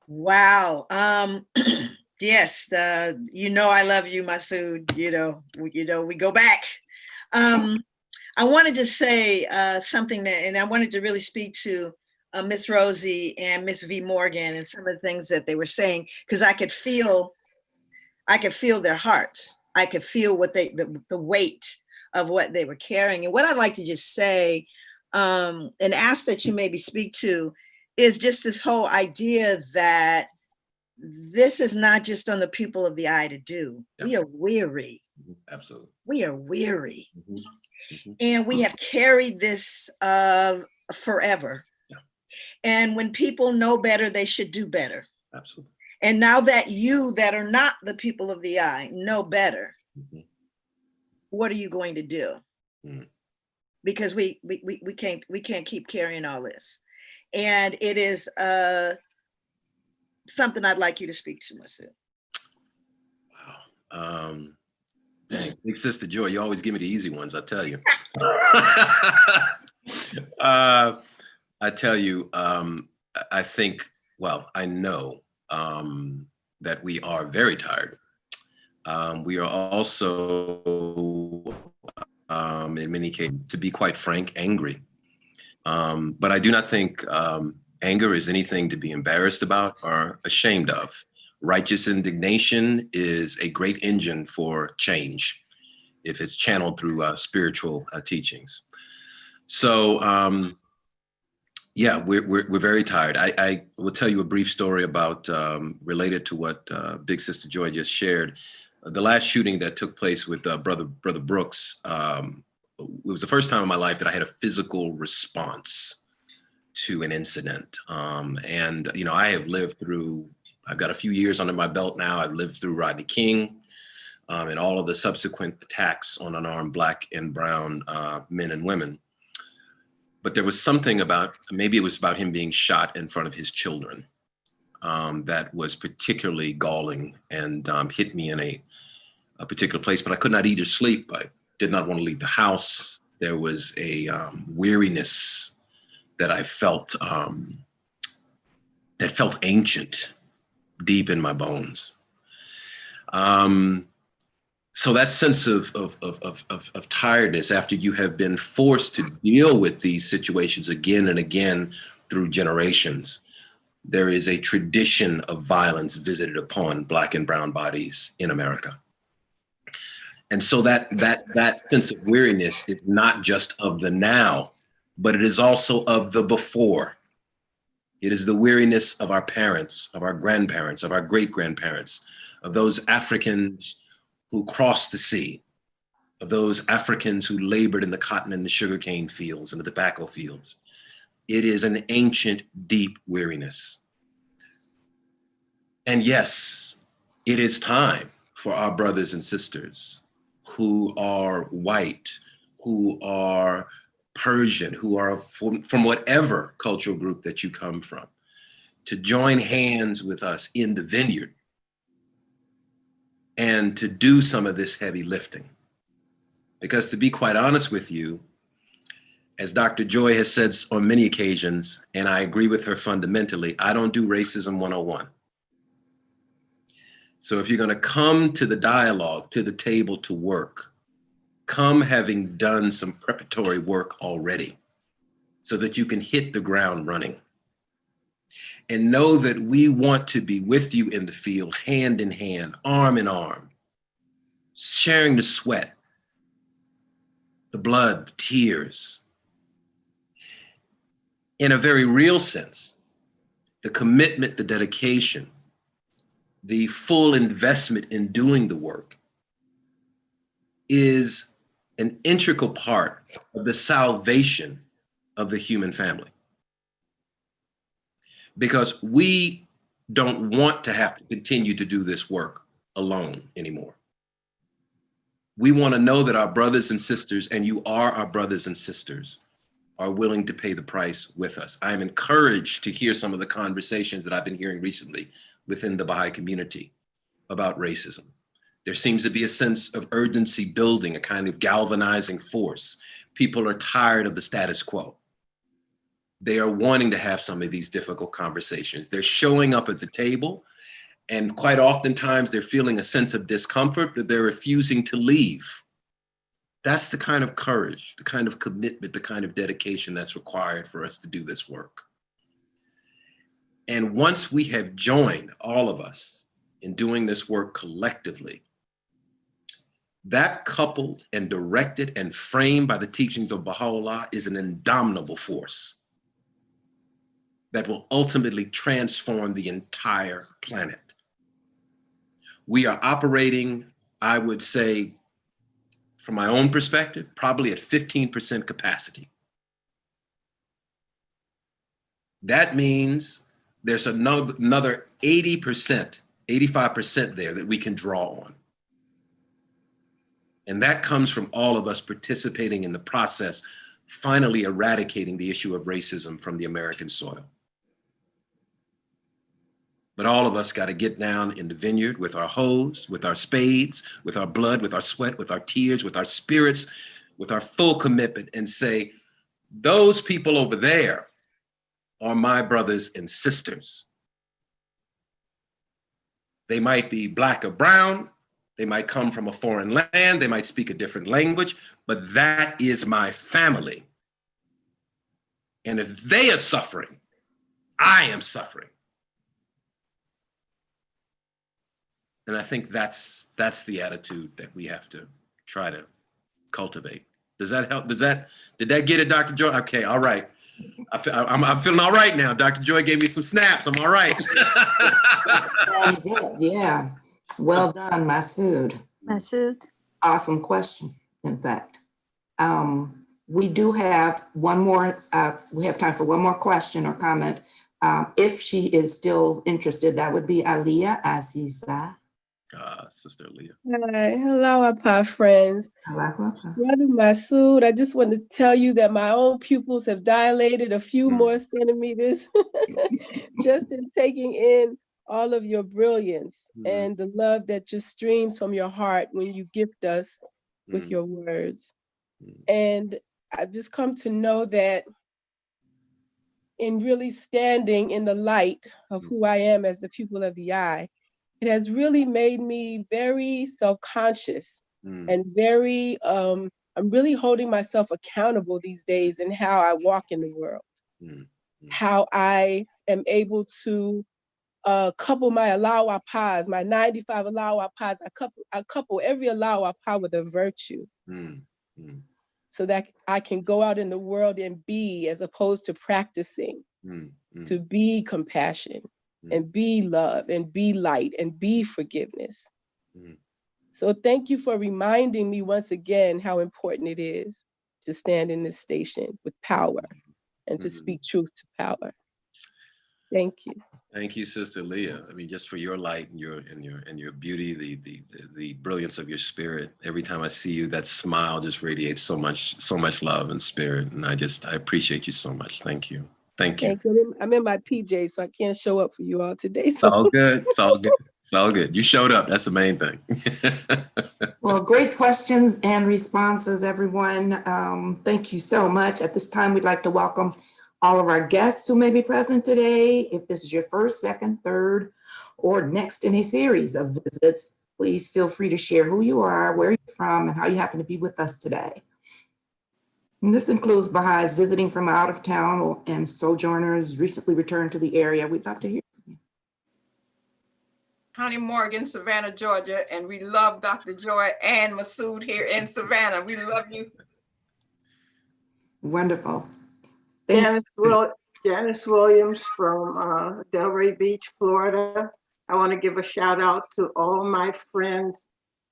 Wow. Yes, I love you, Masood. We go back. I wanted to say something and I wanted to really speak to Miss Rosie and Miss V Morgan and some of the things that they were saying, because I could feel their hearts. I could feel what the weight of what they were carrying. And what I'd like to just say and ask that you maybe speak to is just this whole idea that this is not just on the people of the eye to do. Yeah. We are weary. Absolutely. We are weary. And we have carried this forever. Yeah. And when people know better, they should do better. Absolutely. And now that you that are not the people of the eye know better, what are you going to do? Because we can't keep carrying all this. And it is something I'd like you to speak to, Masood. Wow. Big Sister Joy, you always give me the easy ones, I tell you. I tell you, I think, well, I know that we are very tired. We are also, in many cases, to be quite frank, angry. But I do not think Anger is anything to be embarrassed about or ashamed of. Righteous indignation is a great engine for change if it's channeled through spiritual teachings. So, yeah, we're very tired. I will tell you a brief story about related to what Big Sister Joy just shared. The last shooting that took place with Brother Brooks, it was the first time in my life that I had a physical response to an incident. And, you know, I have lived through, I've got a few years under my belt now. I've lived through Rodney King and all of the subsequent attacks on unarmed Black and brown men and women. But there was something about, maybe it was about him being shot in front of his children that was particularly galling and hit me in a particular place, but I could not eat or sleep. I did not want to leave the house. There was a weariness that I felt, that felt ancient, deep in my bones. So that sense of tiredness after you have been forced to deal with these situations again and again through generations, there is a tradition of violence visited upon Black and brown bodies in America. And so that sense of weariness is not just of the now, but it is also of the before. It is the weariness of our parents, of our grandparents, of our great-grandparents, of those Africans who crossed the sea, of those Africans who labored in the cotton and the sugarcane fields and the tobacco fields. It is an ancient, deep weariness. And yes, it is time for our brothers and sisters who are white, who are Persian, who are from whatever cultural group that you come from, to join hands with us in the vineyard and to do some of this heavy lifting. Because to be quite honest with you, as Dr. Joy has said on many occasions, and I agree with her fundamentally, I don't do racism 101. So if you're gonna come to the dialogue, to the table to work, come having done some preparatory work already so that you can hit the ground running. And know that we want to be with you in the field, hand in hand, arm in arm, sharing the sweat, the blood, the tears. In a very real sense, the commitment, the dedication, the full investment in doing the work is an integral part of the salvation of the human family. Because we don't want to have to continue to do this work alone anymore. We want to know that our brothers and sisters, and you are our brothers and sisters, are willing to pay the price with us. I am encouraged to hear some of the conversations that I've been hearing recently within the Baha'i community about racism. There seems to be a sense of urgency building, a kind of galvanizing force. People are tired of the status quo. They are wanting to have some of these difficult conversations. They're showing up at the table, and quite oftentimes they're feeling a sense of discomfort, but they're refusing to leave. That's the kind of courage, the kind of commitment, the kind of dedication that's required for us to do this work. And once we have joined, all of us, in doing this work collectively, that coupled and directed and framed by the teachings of Baha'u'llah is an indomitable force that will ultimately transform the entire planet. We are operating, I would say, from my own perspective, probably at 15% capacity. That means there's another 80%, 85% there that we can draw on. And that comes from all of us participating in the process, finally eradicating the issue of racism from the American soil. But all of us got to get down in the vineyard with our hoes, with our spades, with our blood, with our sweat, with our tears, with our spirits, with our full commitment, and say, those people over there are my brothers and sisters. They might be Black or brown, they might come from a foreign land, they might speak a different language, but that is my family. And if they are suffering, I am suffering. And I think that's the attitude that we have to try to cultivate. Does that help? Did that get it, Dr. Joy? Okay, all right. I'm feeling all right now. Dr. Joy gave me some snaps. I'm all right. Thumbs up, yeah. Well done, Masood. Masood. Awesome question, in fact. We do have one more, we have time for one more question or comment. If she is still interested, that would be Aliyah Aziza. Sister Aliyah. Hi, hello, Apa friends. Hello. Brother Masood, I just want to tell you that my own pupils have dilated a few more centimeters just in taking in all of your brilliance and the love that just streams from your heart when you gift us with your words. And I've just come to know that in really standing in the light of who I am as the pupil of the eye, it has really made me very self-conscious and very, I'm really holding myself accountable these days in how I walk in the world, how I am able to couple my Alawa Paz, my 95 Alawa Paz, I couple every Alawa Pa with a virtue so that I can go out in the world and be, as opposed to practicing, to be compassion and be love and be light and be forgiveness. So thank you for reminding me once again how important it is to stand in this station with power and to speak truth to power. Thank you. Thank you, Sister Leah. I mean, just for your light and your beauty, the brilliance of your spirit. Every time I see you, that smile just radiates so much love and spirit. And I appreciate you so much. Thank you. Thank you. Thank you. I'm in my PJs, so I can't show up for you all today. It's all good. It's all good. It's all good. You showed up. That's the main thing. Well, great questions and responses, everyone. Thank you so much. At this time, we'd like to welcome all of our guests who may be present today. If this is your first, second, third, or next in a series of visits, please feel free to share who you are, where you're from, and how you happen to be with us today. And this includes Baha'is visiting from out of town and sojourners recently returned to the area. We'd love to hear from you. Connie Morgan, Savannah, Georgia, and we love Dr. Joy and Masood here in Savannah. We love you. Wonderful. Janice Williams from Delray Beach, Florida. I want to give a shout out to all my friends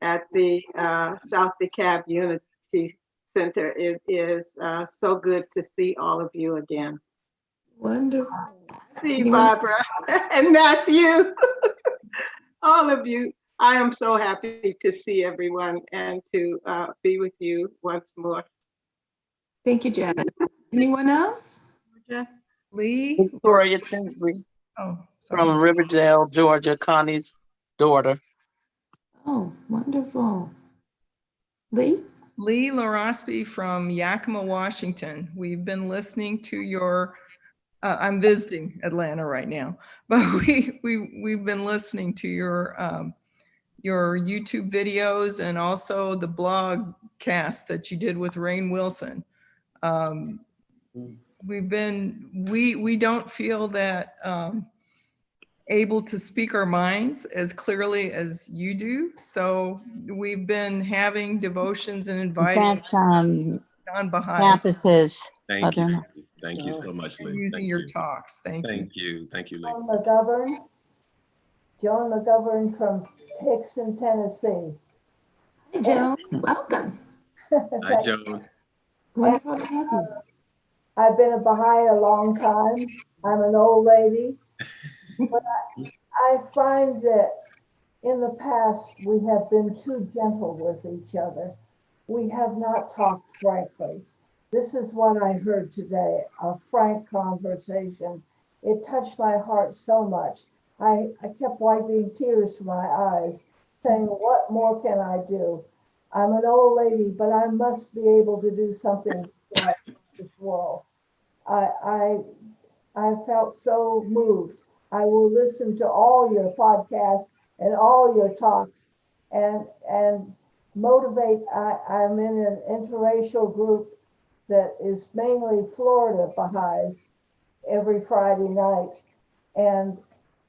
at the South DeKalb Unity Center. It is so good to see all of you again. Wonderful. See you, Barbara, and that's you. All of you. I am so happy to see everyone and to be with you once more. Thank you, Janice. Anyone else? Lee? Victoria Tinsley Oh, from Riverdale, Georgia, Connie's daughter. Oh, wonderful. Lee? Lee Larosby from Yakima, Washington. We've been listening to your, I'm visiting Atlanta right now, but we've been listening to your YouTube videos and also the blog cast that you did with Rainn Wilson. We don't feel that able to speak our minds as clearly as you do. So we've been having devotions and inviting That's non-Baha'is. campuses. Thank you. Thank you so much, Lee. Using your talks. Thank you. Thank you. Thank you, Lee. Joan McGovern from Hickson, Tennessee. Hi, Joan. Welcome. Hi, Joan. Wonderful to have you. I've been a Baha'i a long time. I'm an old lady. But I find that in the past, we have been too gentle with each other. We have not talked frankly. This is what I heard today, a frank conversation. It touched my heart so much. I kept wiping tears from my eyes, saying, what more can I do? I'm an old lady, but I must be able to do something right in this world. I felt so moved. I will listen to all your podcasts and all your talks and motivate. I'm in an interracial group that is mainly Florida Baha'is, every Friday night. And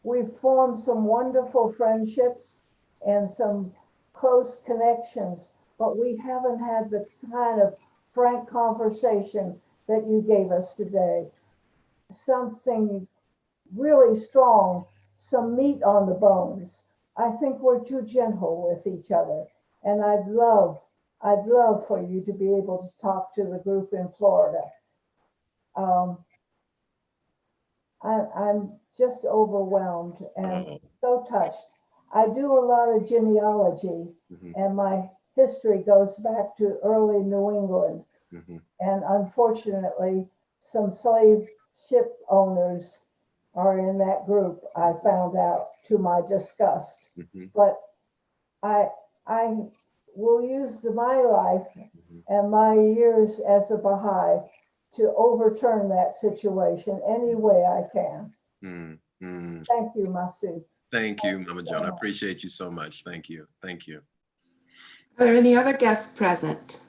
we've formed some wonderful friendships and some close connections, but we haven't had the kind of frank conversation that you gave us today. Something really strong, some meat on the bones. I think we're too gentle with each other. And I'd love for you to be able to talk to the group in Florida. I'm just overwhelmed and so touched. I do a lot of genealogy, and my history goes back to early New England. And unfortunately, some slave ship owners are in that group, I found out to my disgust. But I will use my life and my years as a Baha'i to overturn that situation any way I can. Thank you, Masood. Thank you, Mama Joan. I appreciate you so much. Thank you. Thank you. Are there any other guests present?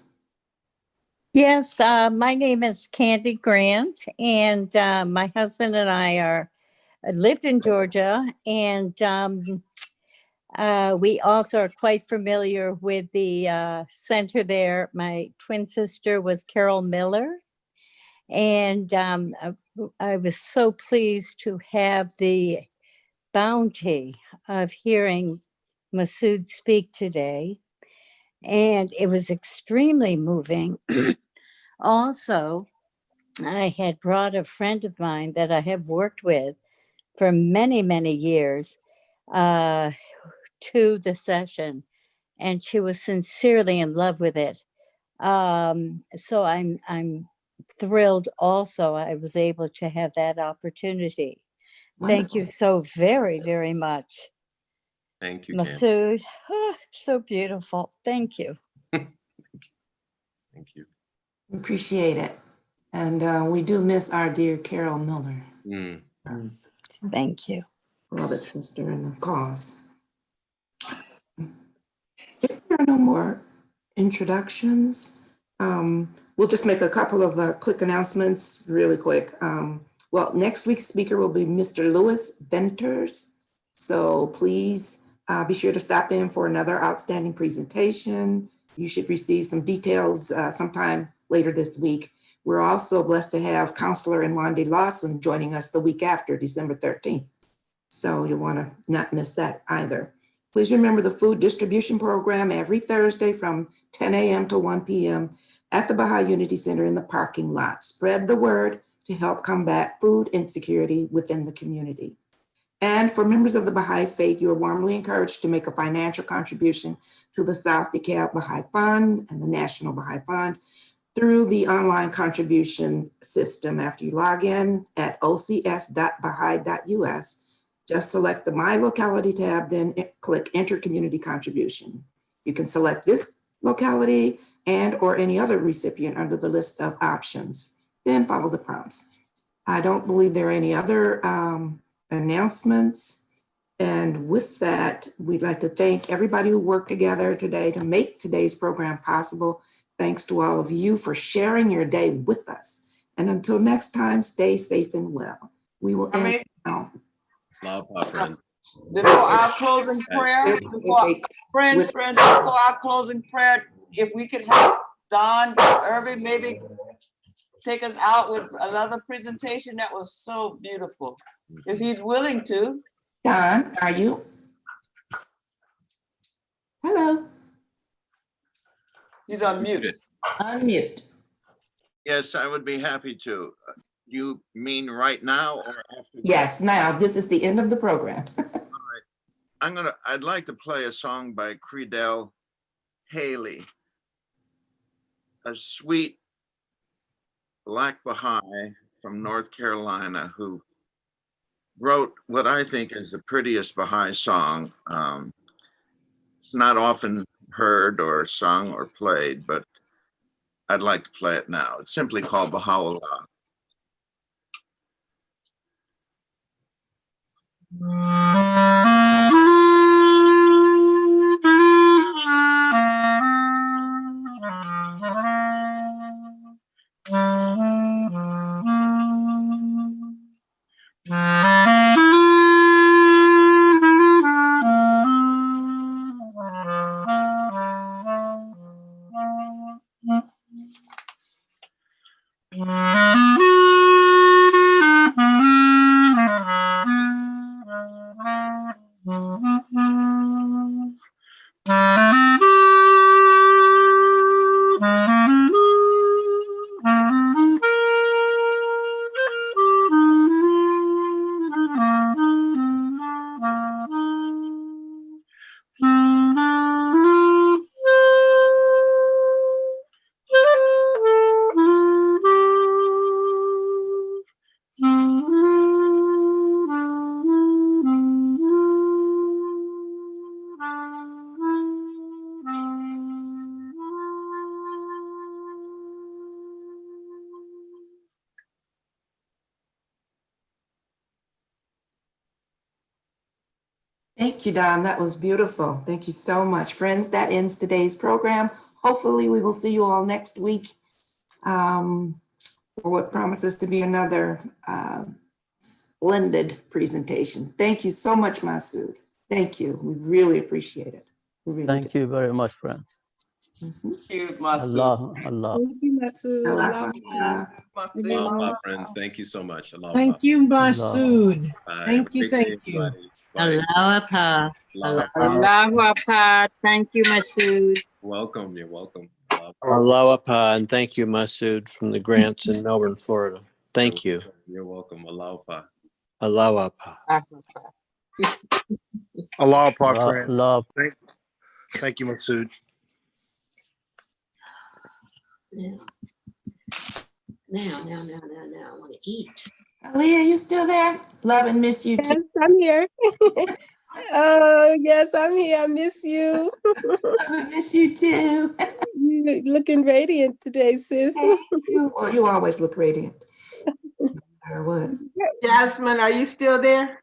Yes, my name is Candy Grant, and my husband and I lived in Georgia, and we also are quite familiar with the center there. My twin sister was Carol Miller, and I was so pleased to have the bounty of hearing Masood speak today, and it was extremely moving. Also, I had brought a friend of mine that I have worked with for many, many years to the session, and she was sincerely in love with it. So I'm thrilled also I was able to have that opportunity. Thank you so very, very much. Thank you, Masood. So beautiful. Thank you. Thank you. Appreciate it. And we do miss our dear Carol Miller. Thank you. Beloved sister in the cause. If there are no more introductions, we'll just make a couple of quick announcements really quick. Well, next week's speaker will be Mr. Louis Venters. So please be sure to stop in for another outstanding presentation. You should receive some details sometime later this week. We're also blessed to have Counselor Nwande Lawson joining us the week after, December 13th. So you'll want to not miss that either. Please remember the food distribution program every Thursday from 10 a.m. to 1 p.m. at the Baha'i Unity Center in the parking lot. Spread the word to help combat food insecurity within the community. And for members of the Baha'i faith, you are warmly encouraged to make a financial contribution to the South DeKalb Baha'i Fund and the National Baha'i Fund through the online contribution system. After you log in at ocs.baha'i.us, just select the My Locality tab, then click Enter Community Contribution. You can select this locality and or any other recipient under the list of options, then follow the prompts. I don't believe there are any other announcements. And with that, we'd like to thank everybody who worked together today to make today's program possible. Thanks to all of you for sharing your day with us. And until next time, stay safe and well. We will end now. Before our closing prayer, before our closing prayer, if we could have Don Irving maybe take us out with another presentation, that was so beautiful. If he's willing to. Don, are you? Hello. He's on mute. Unmute. Yes, I would be happy to. You mean right now or after? Yes, now. This is the end of the program. All right. I'd like to play a song by Credell Haley, a sweet Black Baha'i from North Carolina who wrote what I think is the prettiest Baha'i song. It's not often heard or sung or played, but I'd like to play it now. It's simply called Baha'u'llah. Thank you, Don. That was beautiful. Thank you so much. Friends, that ends today's program. Hopefully we will see you all next week for what promises to be another splendid presentation. Thank you so much, Masood. Thank you. We really appreciate it. We really Thank you very much, friends. do. Thank you, Masood. Allah, Allah. Thank you, Masood. Allah. Aloha, friends. Thank you so much. Aloha. Thank you, Masood. Bye. Thank you, Have a great day, thank you. everybody. Bye. Aloha. Aloha Pa. Thank you, Masood. Welcome. You're welcome. Aloha Pa, and thank you, Masood, from the Grants in Melbourne, Florida. Thank you. You're welcome. Aloha. Aloha Pa. Aloha, friends. Aloha. Thank you, Masood. Now, I want to eat. Aaliyah, you still there? Love and miss you Yes, too. I'm here. Oh, yes, I'm here. I miss you. I miss you too. You looking radiant today, sis. Well, you always look radiant. No matter what. Jasmine, are you still there?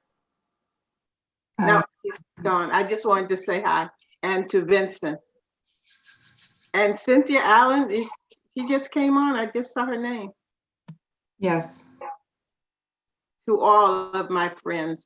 No, Uh, she's gone. I just wanted to say hi. And to Vincent. And Cynthia Allen, she just came on. I just saw her name. Yes. To all of my friends.